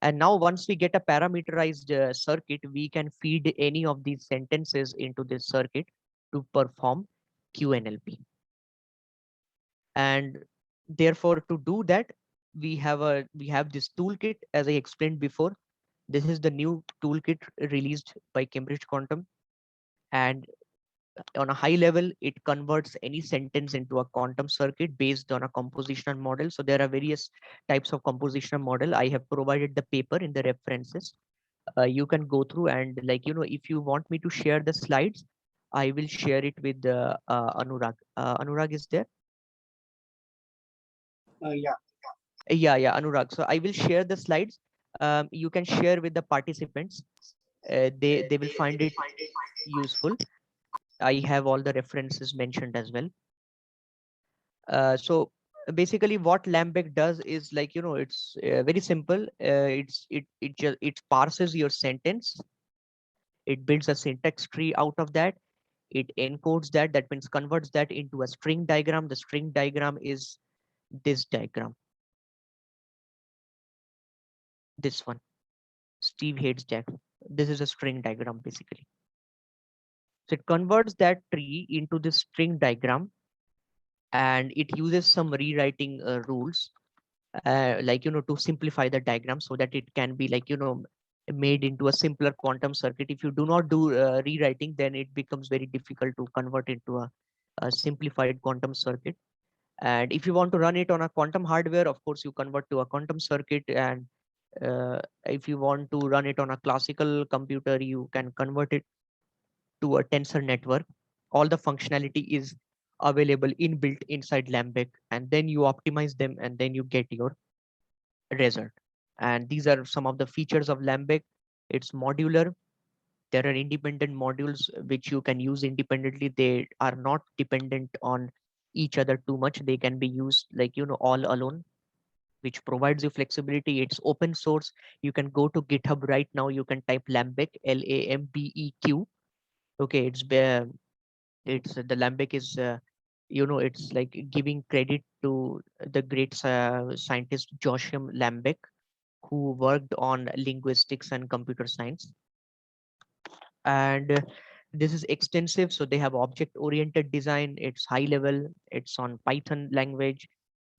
And now once we get a parameterized circuit, we can feed any of these sentences into this circuit to perform QNLP. And therefore, to do that, we have this toolkit, as I explained before. This is the new toolkit released by Cambridge Quantum. And on a high level, it converts any sentence into a quantum circuit based on a compositional model. So there are various types of compositional model. I have provided the paper in the references. You can go through and, like, you know, if you want me to share the slides, I will share it with Anurag. Anurag is there? Yeah. Yeah, Anurag. So I will share the slides. You can share with the participants. They will find it useful. I have all the references mentioned as well. So basically what Lambek does is, like, you know, it's very simple. It parses your sentence. It builds a syntax tree out of that. It encodes that. That means converts that into a string diagram. The string diagram is this diagram. This one, Steve hates Jack. This is a string diagram basically. So it converts that tree into this string diagram, and it uses some rewriting rules, like, you know, to simplify the diagram so that it can be, like, you know, made into a simpler quantum circuit. If you do not do rewriting, then it becomes very difficult to convert into a simplified quantum circuit. And if you want to run it on a quantum hardware, of course you convert to a quantum circuit. And if you want to run it on a classical computer, you can convert it to a tensor network. All the functionality is available inbuilt inside Lambek, and then you optimize them and then you get your result. And these are some of the features of Lambek. It's modular. There are independent modules which you can use independently. They are not dependent on each other too much. They can be used, like, you know, all alone, which provides you flexibility. It's open source. You can go to GitHub right now. You can type Lambek, Lambeq. Okay, it's the Lambek is you know, it's like giving credit to the great scientist Joachim Lambek, who worked on linguistics and computer science. And this is extensive. So they have object oriented design. It's high level. It's on Python language,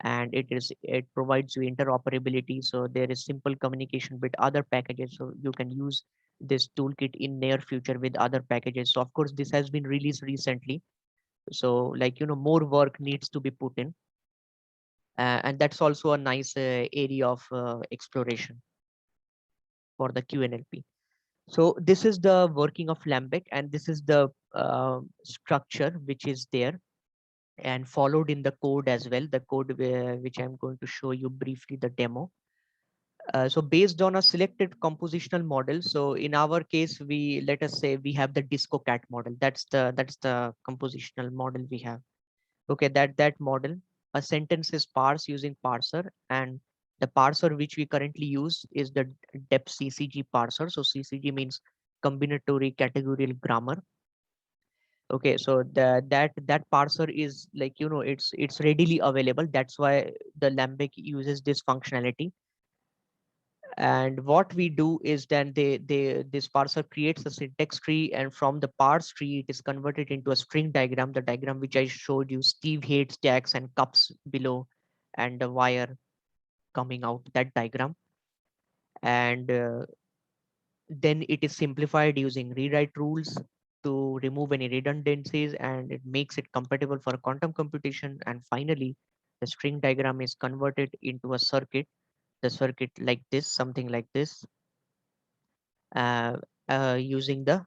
and it provides you interoperability. So there is simple communication with other packages. So you can use this toolkit in near future with other packages. So of course this has been released recently. So, like, you know, more work needs to be put in. And that's also a nice area of exploration for the QNLP. So this is the working of Lambek, and this is the structure which is there and followed in the code as well. The code which I'm going to show you briefly, the demo. So based on a selected compositional model. So in our case, we, let us say we have the disco cat model. That's the compositional model we have. Okay, that model. A sentence is parsed using parser, and the parser which we currently use is the depth CCG parser. So CCG means combinatory categorical grammar. Okay, so that parser is, like, you know, it's readily available. That's why the Lambek uses this functionality. And what we do is then this parser creates a syntax tree, and from the parse tree it is converted into a string diagram, the diagram which I showed you. Steve hates Jacks and cups below, and the wire coming out, that diagram. And then it is simplified using rewrite rules to remove any redundancies, and it makes it compatible for quantum computation. And finally, the string diagram is converted into a circuit, the circuit like this, something like this. using the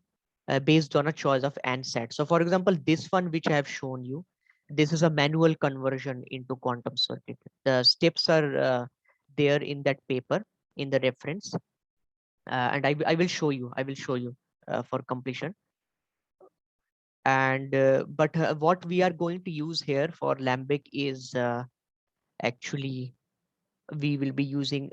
based on a choice of AND-SAT. So for example, this one which I have shown you, this is a manual conversion into quantum circuit. The steps are there in that paper in the reference, and I will show you. I will show you for completion. And but what we are going to use here for Lambic is actually we will be using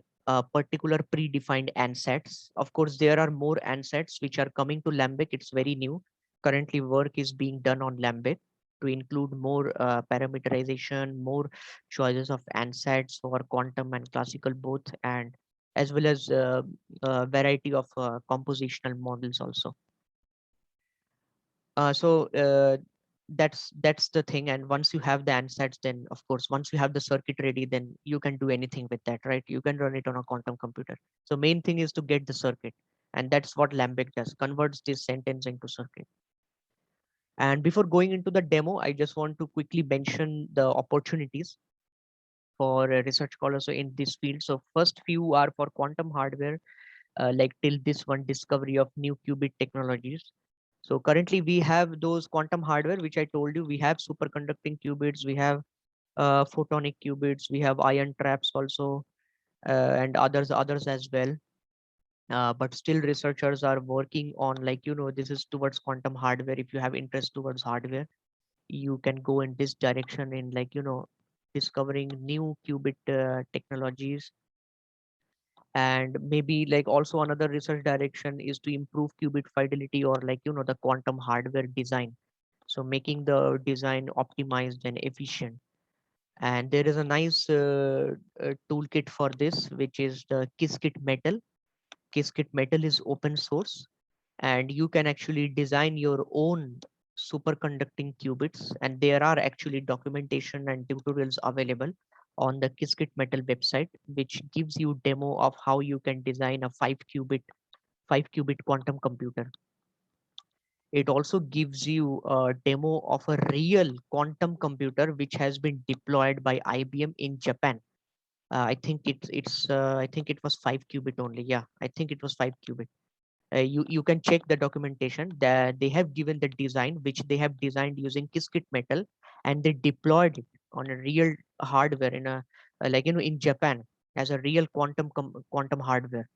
particular predefined ansatz. Of course, there are more ansatz which are coming to Lambic. It's very new. Currently, work is being done on Lambic to include more parameterization, more choices of ansatz for quantum and classical both, and as well as variety of compositional models also. So that's the thing. And once you have the ansatz, then of course, once you have the circuit ready, then you can do anything with that, right? You can run it on a quantum computer. So main thing is to get the circuit, and that's what Lambic does, converts this sentence into circuit. And before going into the demo, I just want to quickly mention the opportunities for research scholars so in this field. So first few are for quantum hardware, like till this one, discovery of new qubit technologies. So currently we have those quantum hardware, which I told you. We have superconducting qubits, we have photonic qubits, we have ion traps also, and others as well. But still researchers are working on, like, this is towards quantum hardware. If you have interest towards hardware, you can go in this direction in, like, discovering new qubit technologies. And maybe like also another research direction is to improve qubit fidelity, or like the quantum hardware design, so making the design optimized and efficient. And there is a nice toolkit for this, which is the Qiskit Metal. Qiskit Metal is open source, and you can actually design your own superconducting qubits, and there are actually documentation and tutorials available on the Qiskit Metal website, which gives you demo of how you can design a 5 qubit quantum computer. It also gives you a demo of a real quantum computer which has been deployed by IBM in Japan. I think it was 5 qubit only. Yeah, I think it was 5 qubit. You can check the documentation that they have given the design, which they have designed using Qiskit Metal, and they deployed it on a real hardware in a in Japan as a real quantum hardware,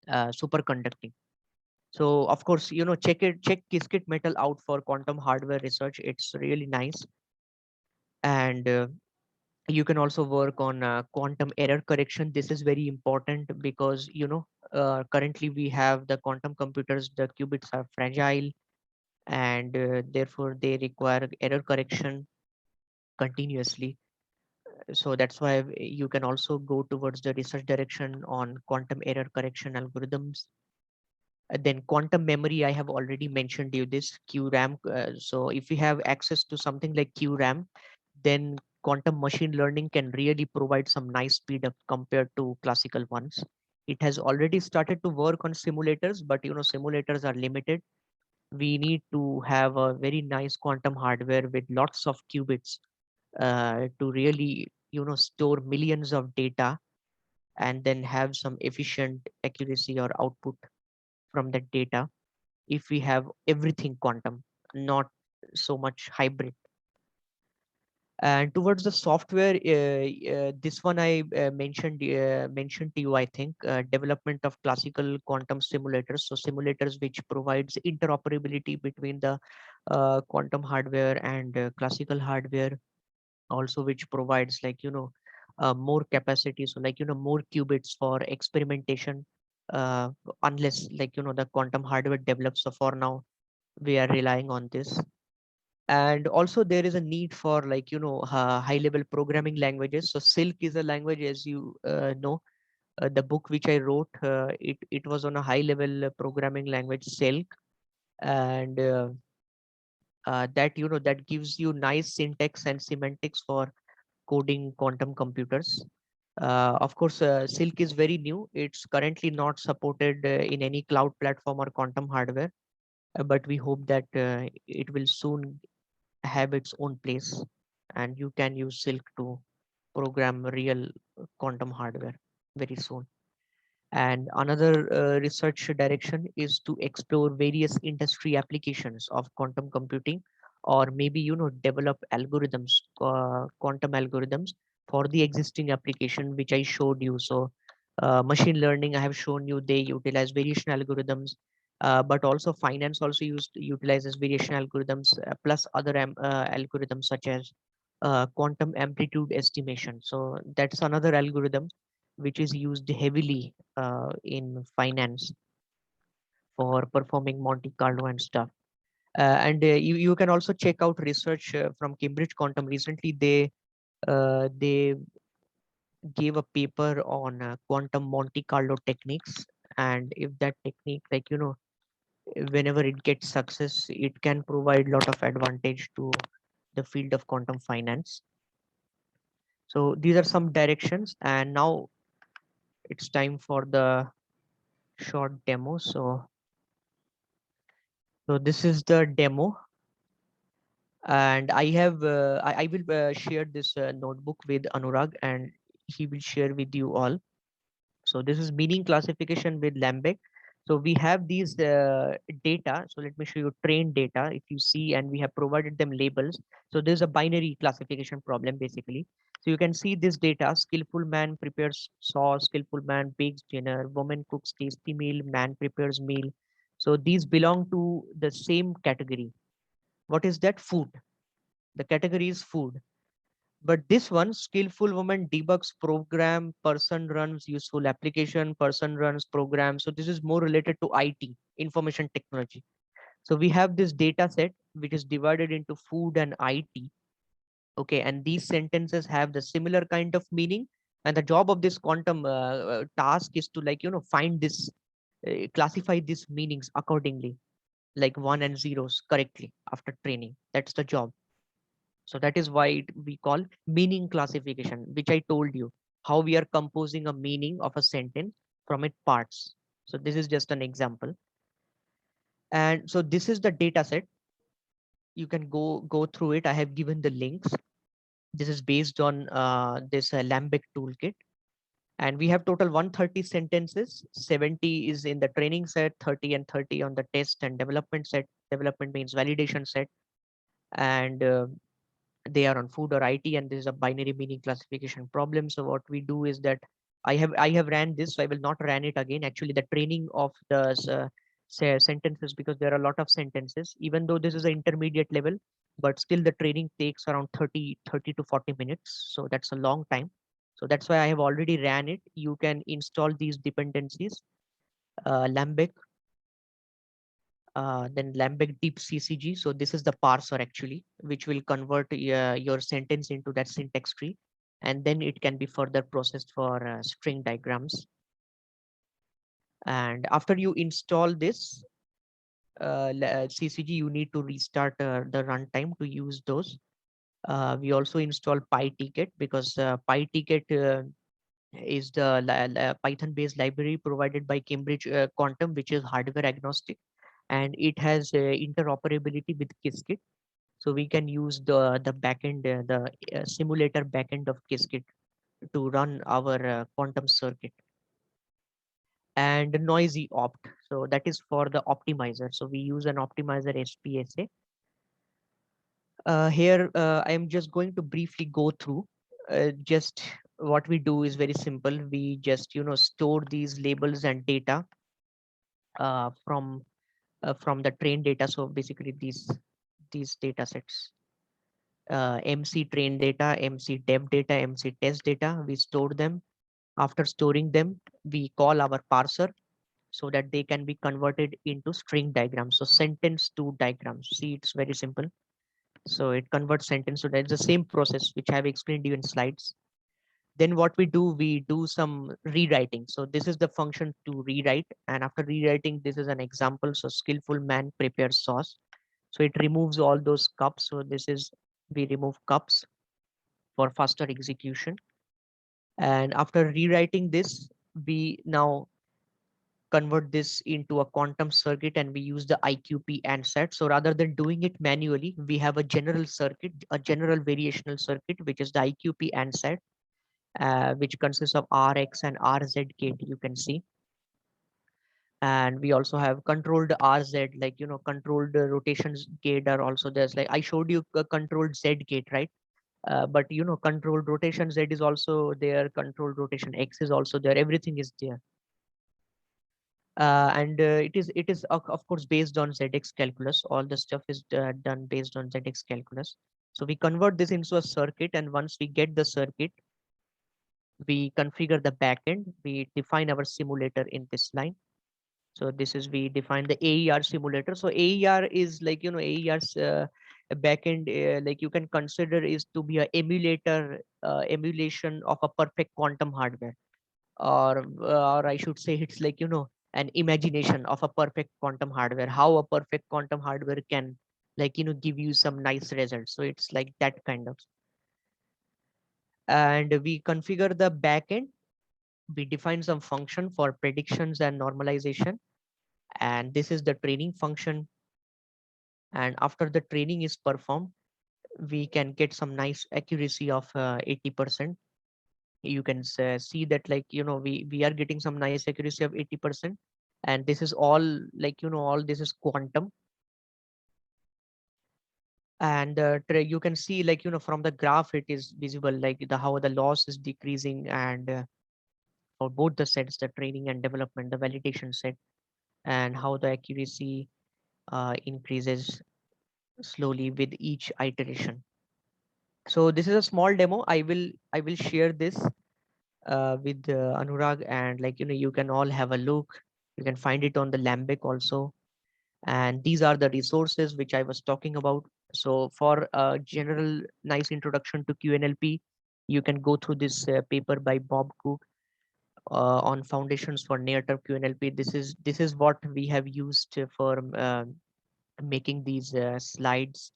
superconducting. So of course, check Qiskit Metal out for quantum hardware research. It's really nice. And you can also work on quantum error correction. This is very important because currently we have the quantum computers, the qubits are fragile, and therefore they require error correction continuously. So that's why you can also go towards the research direction on quantum error correction algorithms. Then quantum memory, I have already mentioned you this QRAM. So if you have access to something like QRAM, then quantum machine learning can really provide some nice speed up compared to classical ones. It has already started to work on simulators, but simulators are limited. We need to have a very nice quantum hardware with lots of qubits to really store millions of data, and then have some efficient accuracy or output from that data. If we have everything quantum, not so much hybrid. And towards the software, this one I mentioned to you, I think, development of classical quantum simulators. So simulators which provides interoperability between the quantum hardware and classical hardware, also which provides more capacity. So more qubits for experimentation, unless the quantum hardware develops. So for now, we are relying on this. And also there is a need for high level programming languages. So Silk is a language, as you know. The book which I wrote, it was on a high level programming language, Silk. And that that gives you nice syntax and semantics for coding quantum computers. Of course, Silk is very new. It's currently not supported in any cloud platform or quantum hardware, but we hope that it will soon have its own place, and you can use Silk to program real quantum hardware very soon. And another research direction is to explore various industry applications of quantum computing, or maybe develop algorithms, quantum algorithms for the existing application which I showed you. So machine learning, I have shown you, they utilize variation algorithms, but also finance also utilizes variation algorithms, plus other algorithms such as quantum amplitude estimation. So that's another algorithm which is used heavily in finance for performing Monte Carlo and stuff. And you can also check out research from Cambridge Quantum. Recently, they gave a paper on quantum Monte Carlo techniques, and if that technique, like whenever it gets success, it can provide lot of advantage to the field of quantum finance. So these are some directions, and now it's time for the short demo. So this is the demo, and I will share this notebook with Anurag, and he will share with you all. So this is meaning classification with Lambek. So we have these data. So let me show you trained data. If you see, and we have provided them labels. So there's a binary classification problem basically. So you can see this data: skillful man prepares sauce, skillful man bakes dinner, woman cooks tasty meal, man prepares meal. So these belong to the same category. What is that? Food. The category is food. But this one, skillful woman debugs program, person runs useful application, person runs program. So this is more related to IT, information technology. So we have this data set which is divided into food and IT. Okay, and these sentences have the similar kind of meaning. And the job of this quantum task is to, like, find this, classify these meanings accordingly, like one and zeros correctly after training. That's the job. So that is why we call meaning classification, which I told you, how we are composing a meaning of a sentence from its parts. So this is just an example. And so this is the data set. You can go through it. I have given the links. This is based on this Lambic toolkit. And we have total 130 sentences. 70 is in the training set, 30 and 30 on the test and development set. Development means validation set. And they are on food or IT, and this is a binary meaning classification problem. So what we do is that I have ran this, so I will not run it again. Actually, the training of the sentences, because there are a lot of sentences, even though this is an intermediate level, but still the training takes around 30 to 40 minutes. So that's a long time. So that's why I have already ran it. You can install these dependencies, Lambic, then Lambic deep CCG. So this is the parser actually, which will convert your sentence into that syntax tree. And then it can be further processed for string diagrams. And after you install this CCG, you need to restart the runtime to use those. We also install PyTicket, because PyTicket is the Python-based library provided by Cambridge Quantum, which is hardware agnostic, and it has interoperability with Qiskit. So we can use the backend, the simulator backend of Qiskit to run our quantum circuit. And noisy opt, so that is for the optimizer. So we use an optimizer SPSA. Here I am just going to briefly go through. Just what we do is very simple. We just store these labels and data uh, from from the trained data. So basically these data sets, MC train data, MC dev data, MC test data, we store them. After storing them, we call our parser so that they can be converted into string diagrams. So sentence to diagrams. See, it's very simple. So it converts sentence to that. It's the same process which I have explained to you in slides. Then what we do some rewriting. So this is the function to rewrite. And after rewriting, this is an example. So skillful man prepares sauce. So it removes all those cups. So this is, we remove cups for faster execution. And after rewriting this, we now convert this into a quantum circuit, and we use the IQP AND-SAT. So rather than doing it manually, we have a general circuit, a general variational circuit, which is the IQP AND-SAT, which consists of RX and RZ gate, you can see. And we also have controlled RZ, like, controlled rotations gate are also there's, like I showed you a controlled Z gate, right? But controlled rotation Z is also there, controlled rotation X is also there, everything is there. And it is of course based on ZX calculus. All the stuff is done based on ZX calculus. So we convert this into a circuit, and once we get the circuit, we configure the backend. We define our simulator in this line. So this is, we define the AER simulator. So AER is like, AER's a backend, like you can consider is to be a emulation of a perfect quantum hardware, or I should say it's like, an imagination of a perfect quantum hardware, how a perfect quantum hardware can, like, give you some nice results. So it's like that kind of. And we configure the backend. We define some function for predictions and normalization, and this is the training function. And after the training is performed, we can get some nice accuracy of 80%. You can see that, like, we are getting some nice accuracy of 80%. And this is all, like, all this is quantum. And you can see, like, from the graph it is visible, like the how the loss is decreasing, and for both the sets, the training and development, the validation set, and how the accuracy increases slowly with each iteration. So this is a small demo. I will share this with Anurag, and, like, you can all have a look. You can find it on the Lambic also. And these are the resources which I was talking about. So for a general nice introduction to QNLP, you can go through this paper by Bob Cook on foundations for near-term QNLP. This is what we have used for making these slides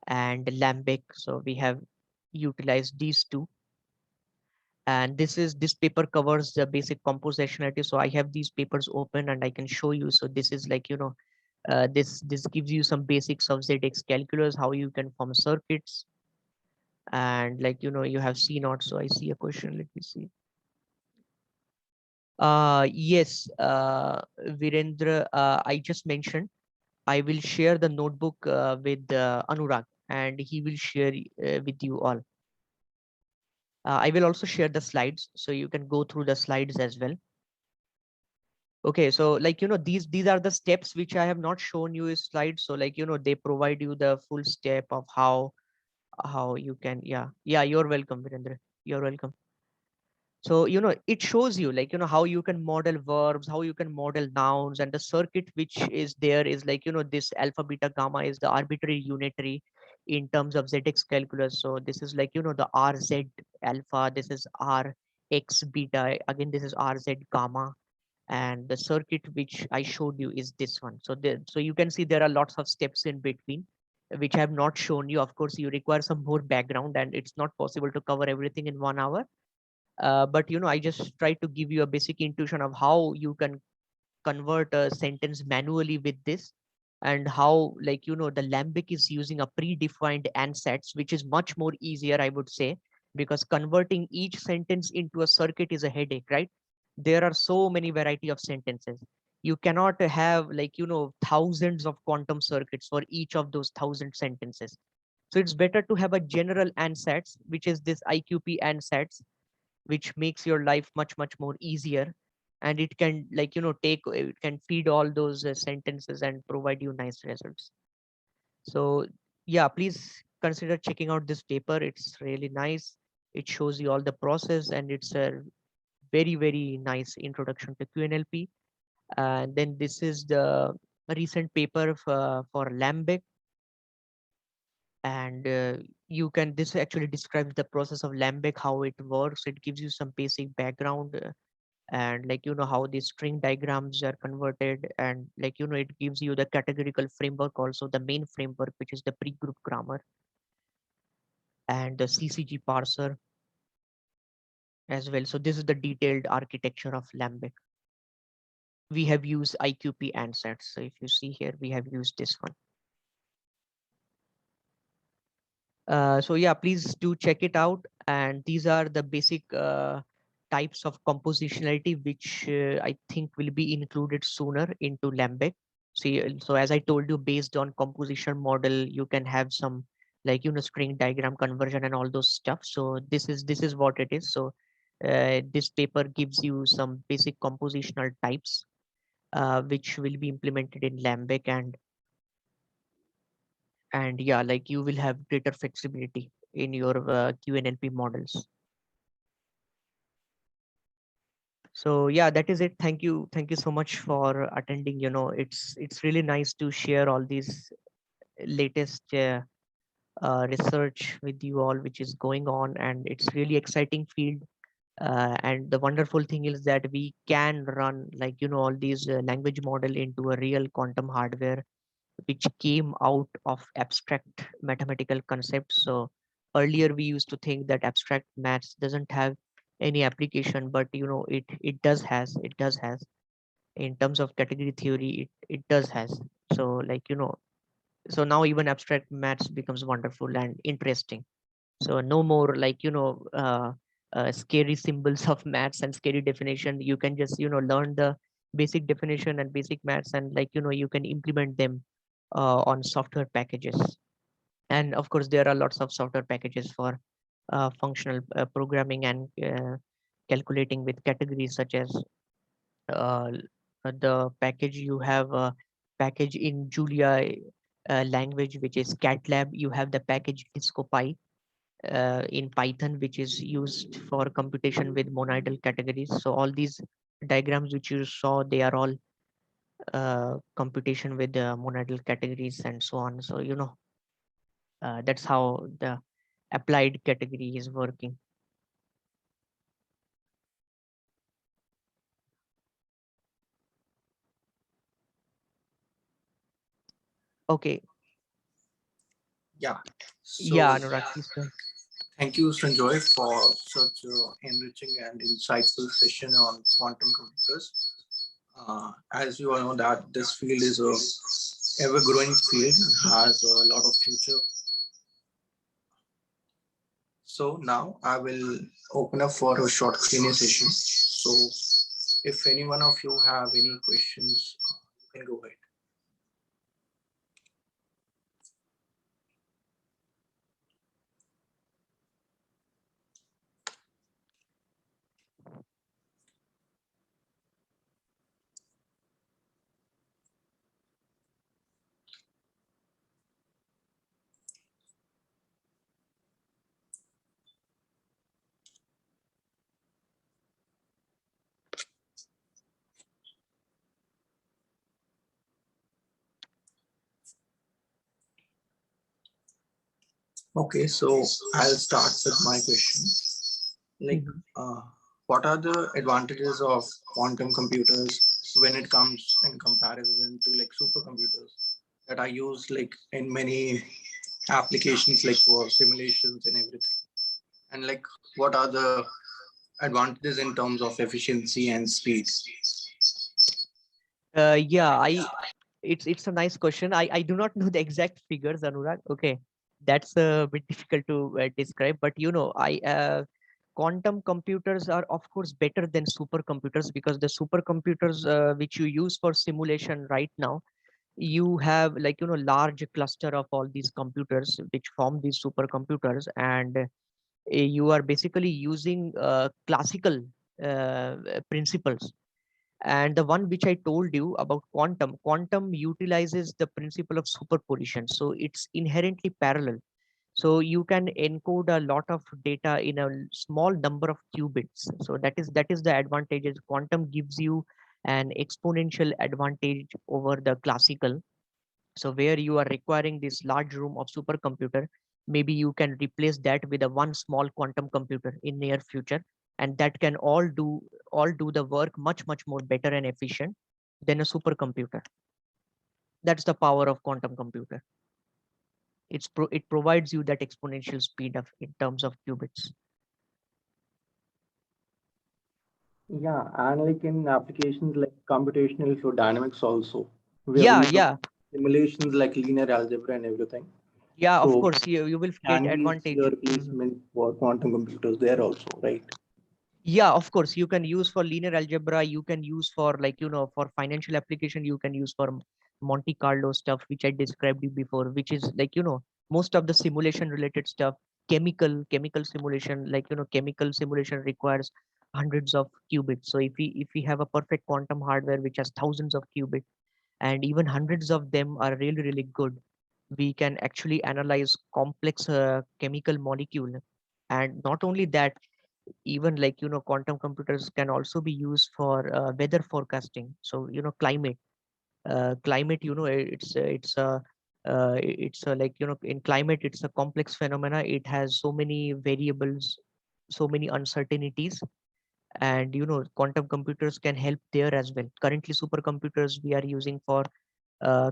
and Lambic. So we have utilized these two. And this paper covers the basic compositionality. So I have these papers open and I can show you. So this is like, this gives you some basics of ZX calculus, how you can form circuits. And, like, you have C naught. So I see a question. Let me see. Yes, Virendra, I just mentioned I will share the notebook with Anurag, and he will share with you all. I will also share the slides, so you can go through the slides as well. Okay, so, like, these are the steps which I have not shown you in slides. So, like, they provide you the full step of how you can. Yeah, you're welcome, Virendra. You're welcome. So, it shows you, like, how you can model verbs, how you can model nouns, and the circuit which is there is like, this alpha, beta, gamma is the arbitrary unitary in terms of ZX calculus. So this is like, the RZ alpha, this is RX beta, again, this is RZ gamma. And the circuit which I showed you is this one. So so you can see there are lots of steps in between, which I have not shown you. Of course, you require some more background, and it's not possible to cover everything in 1 hour. But I just try to give you a basic intuition of how you can convert a sentence manually with this, and how, like, the Lambic is using a predefined ansatz, which is much more easier, I would say, because converting each sentence into a circuit is a headache, right? There are so many variety of sentences. You cannot have, like, thousands of quantum circuits for each of those 1,000 sentences. So it's better to have a general ansatz, which is this IQP ansatz, which makes your life much more easier. And it can, like, it can feed all those sentences and provide you nice results. So yeah, please consider checking out this paper. It's really nice. It shows you all the process, and it's a very nice introduction to QNLP. And then this is the recent paper for Lambic. And you can, this actually describes the process of Lambic, how it works. It gives you some basic background, and, like, how these string diagrams are converted. And, like, it gives you the categorical framework, also the main framework, which is the pre-group grammar, and the CCG parser as well. So this is the detailed architecture of Lambic. We have used IQP ansatz. So if you see here, we have used this one. So yeah, please do check it out. And these are the basic types of compositionality, which I think will be included sooner into Lambek. So as I told you, based on composition model, you can have some like string diagram conversion and all those stuff. So this is what it is. So this paper gives you some basic compositional types which will be implemented in Lambek, and yeah, like you will have greater flexibility in your QNLP models. So yeah, that is it. Thank you so much for attending. It's really nice to share all these latest research with you all, which is going on, and it's really exciting field. And the wonderful thing is that we can run like all these language model into a real quantum hardware which came out of abstract mathematical concepts. So earlier we used to think that abstract maths doesn't have any application, but it does has in terms of category theory, it does has. So like so now even abstract maths becomes wonderful and interesting. So no more like scary symbols of maths and scary definition. You can just learn the basic definition and basic maths, and like you can implement them on software packages. And of course there are lots of software packages for functional programming and calculating with categories, such as uh, the package you have a package in Julia language, which is CATLAB. You have the package DiscoPy in Python, which is used for computation with monoidal categories. So all these diagrams which you saw, they are all computation with monoidal categories and so on. So that's how the applied category is working. Okay. Yeah. Yeah, So Anurag, please go ahead. thank you, Sanjoy, for such enriching and insightful session on quantum computers. As you all know, that this field is a ever-growing field, has a lot of future. So now I will open up for a short Q&A session. So if any one of you have any questions, you can go ahead. Okay, so I'll start with my question. Like, Mhm. what are the advantages of quantum computers when it comes in comparison to like supercomputers that are used like in many applications, like for simulations and everything? And like, what are the advantages in terms of efficiency and speed? Yeah, it's a nice question. I do not know the exact figures, Anurag. Okay, that's a bit difficult to describe, but I quantum computers are of course better than supercomputers, because the supercomputers which you use for simulation right now, you have like large cluster of all these computers which form these supercomputers, and you are basically using classical principles. And the one which I told you about quantum utilizes the principle of superposition, so it's inherently parallel. So you can encode a lot of data in a small number of qubits. So that is the advantages. Quantum gives you an exponential advantage over the classical. So where you are requiring this large room of supercomputer, maybe you can replace that with a one small quantum computer in near future, and that can all do the work much more better and efficient than a supercomputer. That's the power of quantum computer. It provides you that exponential speed of in terms of qubits. Yeah, and like in applications like computational fluid dynamics also, where Yeah, we have yeah, simulations like linear algebra and everything. yeah. Of So course, you will get can we see a advantage. Mhm. replacement for quantum computers there also, right? Yeah, of course, you can use for linear algebra, you can use for for financial application, you can use for Monte Carlo stuff, which I described you before, which is most of the simulation related stuff, chemical simulation, chemical simulation requires hundreds of qubits. So if we have a perfect quantum hardware which has thousands of qubits, and even hundreds of them are really, really good, we can actually analyze complex chemical molecule. And not only that, even quantum computers can also be used for weather forecasting. So climate, it's in climate, it's a complex phenomena. It has so many variables, so many uncertainties, and quantum computers can help there as well. Currently supercomputers we are using for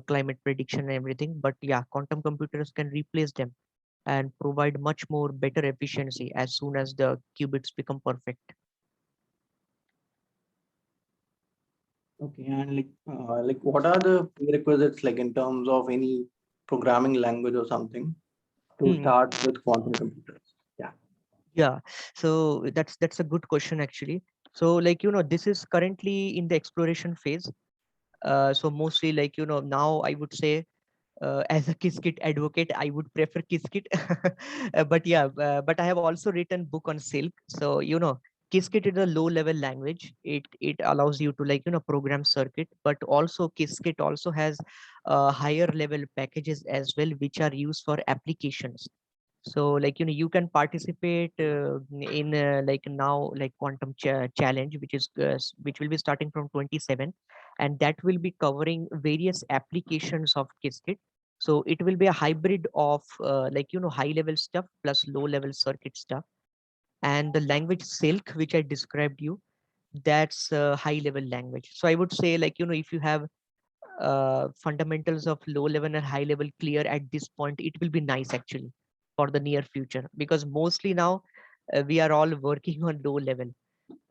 climate prediction and everything, but yeah, quantum computers can replace them and provide much more better efficiency as soon as the qubits become perfect. Okay, and what are the prerequisites like in terms of any programming language or something to Hmm. start with quantum computers? Yeah. Yeah, so that's a good question actually. So this is currently in the exploration phase. So mostly now I would say, as a Qiskit advocate, I would prefer Qiskit. But yeah, but I have also written book on Silk. So Qiskit is a low level language. It allows you to program circuit, but also Qiskit also has higher level packages as well, which are used for applications. So you can participate in now quantum challenge, which is which will be starting from 27, and that will be covering various applications of Qiskit. So it will be a hybrid of high level stuff plus low level circuit stuff. And the language Silk, which I described you, that's a high level language. So I would say if you have fundamentals of low level and high level clear at this point, it will be nice actually for the near future, because mostly now we are all working on low level,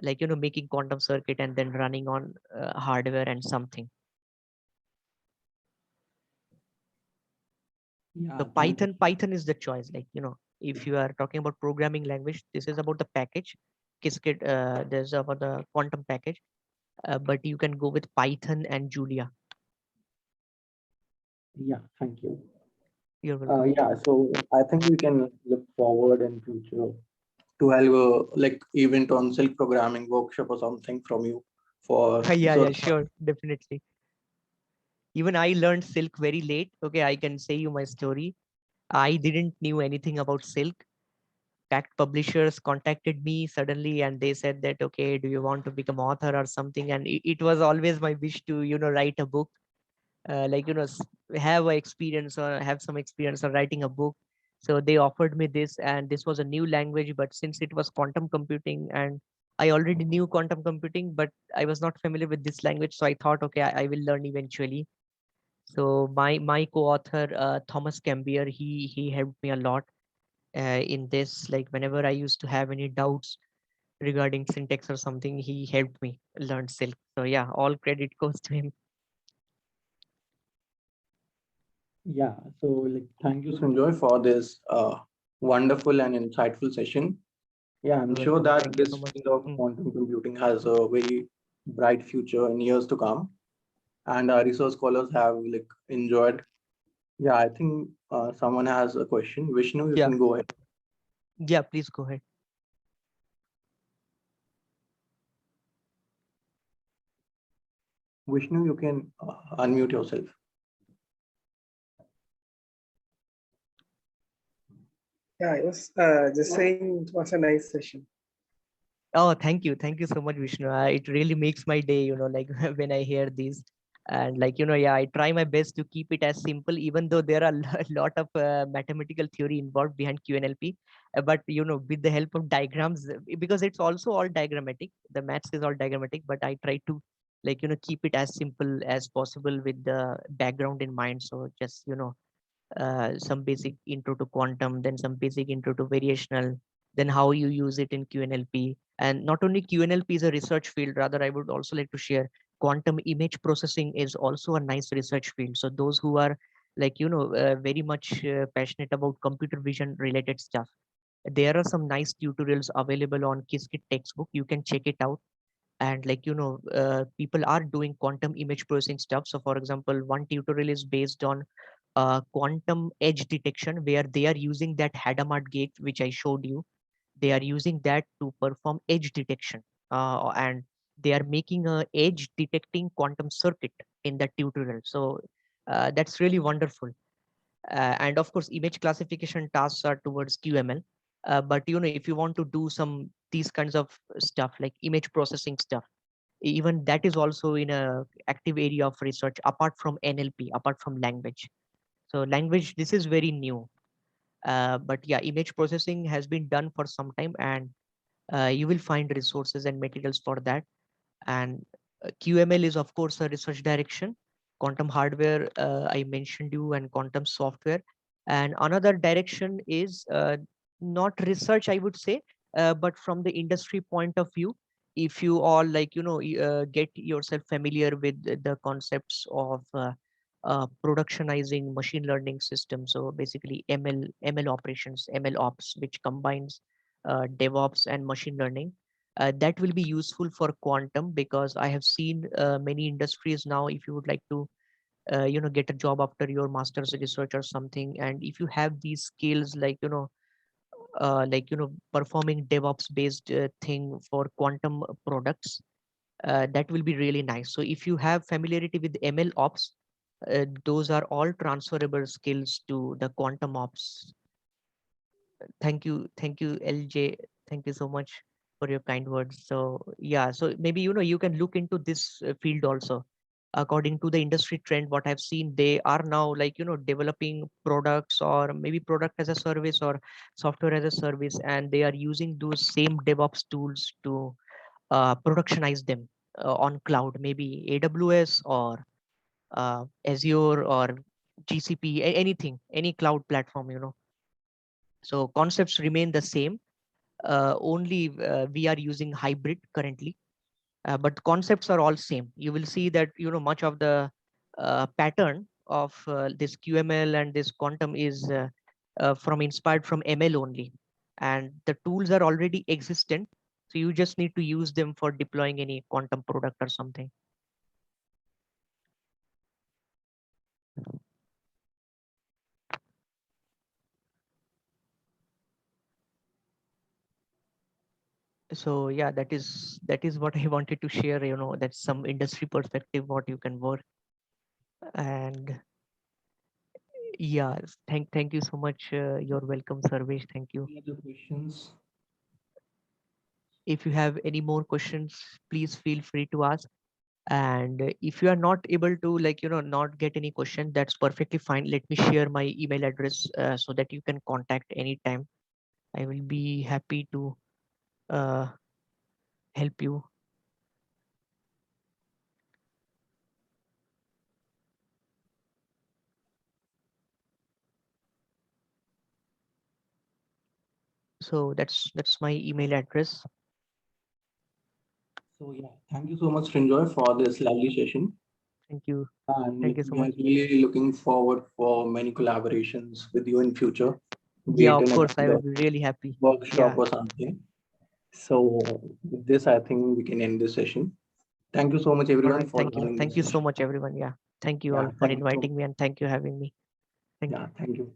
making quantum circuit and then running on hardware and something. Yeah, So thank you. Python is the choice. If you are talking about programming language, this is about the package. Qiskit, there's about the quantum package, but you can go with Python and Julia. Yeah, thank you. You're welcome. Yeah, so I think we can look forward in future to have a event on Silk programming workshop or something from you for Yeah, so yeah, sure, definitely. Even I learned Silk very late. Okay, I can say you my story. I didn't knew anything about Silk. Fact publishers contacted me suddenly and they said that, okay, do you want to become author or something? And it was always my wish to write a book, have a experience or have some experience of writing a book. So they offered me this, and this was a new language, but since it was quantum computing and I already knew quantum computing, but I was not familiar with this language, so I thought, okay, I will learn eventually. So my co-author, Thomas Cambier, he helped me a lot in this. Like whenever I used to have any doubts regarding syntax or something, he helped me learn Silk. So yeah, all credit goes to him. yeah, so thank you, Sanjoy, for this wonderful and insightful session. Yeah, I'm You're sure welcome. that Thank you so this much. field of Mm. quantum computing has a very bright future in years to come, and our research scholars have enjoyed. Yeah, I think someone has a question. Vishnu, you Yeah, can go ahead. yeah, please go ahead. Vishnu, you can unmute yourself. Yeah, I was just saying it was a nice session. Oh, thank you. Thank you so much, Vishnu. It really makes my day, when I hear these. And yeah, I try my best to keep it as simple, even though there are a lot of mathematical theory involved behind QNLP. But, with the help of diagrams, because it's also all diagrammatic, the maths is all diagrammatic, but I try to, keep it as simple as possible with the background in mind. So just, some basic intro to quantum, then some basic intro to variational, then how you use it in QNLP. And not only QNLP is a research field, rather I would also like to share quantum image processing is also a nice research field. So those who are very much passionate about computer vision related stuff, There are some nice tutorials available on Qiskit textbook. You can check it out. And people are doing quantum image processing stuff. So for example, one tutorial is based on quantum edge detection, where they are using that Hadamard gate which I showed you. They are using that to perform edge detection, and they are making a edge detecting quantum circuit in that tutorial. So that's really wonderful. And of course, image classification tasks are towards QML. But if you want to do some these kinds of stuff like image processing stuff, even that is also in a active area of research apart from NLP, apart from language. So language, this is very new. But yeah, image processing has been done for some time, and you will find resources and materials for that. And QML is of course a research direction. Quantum hardware, I mentioned you, and quantum software. And another direction is not research, I would say, but from the industry point of view. If you all get yourself familiar with the concepts of productionizing machine learning systems, so basically ML operations, ML ops, which combines DevOps and machine learning, that will be useful for quantum, because I have seen many industries now. If you would like to get a job after your master's research or something, and if you have these skills performing DevOps based thing for quantum products, that will be really nice. So if you have familiarity with ML ops, those are all transferable skills to the quantum ops. Thank you, LJ. Thank you so much for your kind words. So yeah, so maybe you can look into this field also. According to the industry trend, what I've seen, they are now developing products, or maybe product as a service or software as a service, and they are using those same DevOps tools to productionize them on cloud, maybe AWS or Azure or GCP, anything, any cloud platform. So concepts remain the same. Only we are using hybrid currently, but concepts are all same. You will see that much of the pattern of this QML and this quantum is from inspired from ML only, and the tools are already existent. So you just need to use them for deploying any quantum product or something. So yeah, that is what I wanted to share. That's some industry perspective what you can work. And yeah, thank you so much. You're welcome, Sarvesh. Thank you. Any other questions? If you have any more questions, please feel free to ask. And if you are not able to not get any question, that's perfectly fine. Let me share my email address so that you can contact anytime. I will be happy to uh, help you. So that's my email address. So yeah, thank you so much, Srinjoy, for this lovely session. Thank you. And Thank you so we are much. really looking forward for many collaborations with you in future. Yeah, Wait of in course, I will another be really happy. workshop Yeah, or something. So with this, I think we can end this session. Thank you so much, all everyone, right. for Thank you. joining Thank this you so session. much, everyone. Yeah, thank you Yeah, all for thank you. inviting me, and thank you having me. Thank you. Yeah, thank you.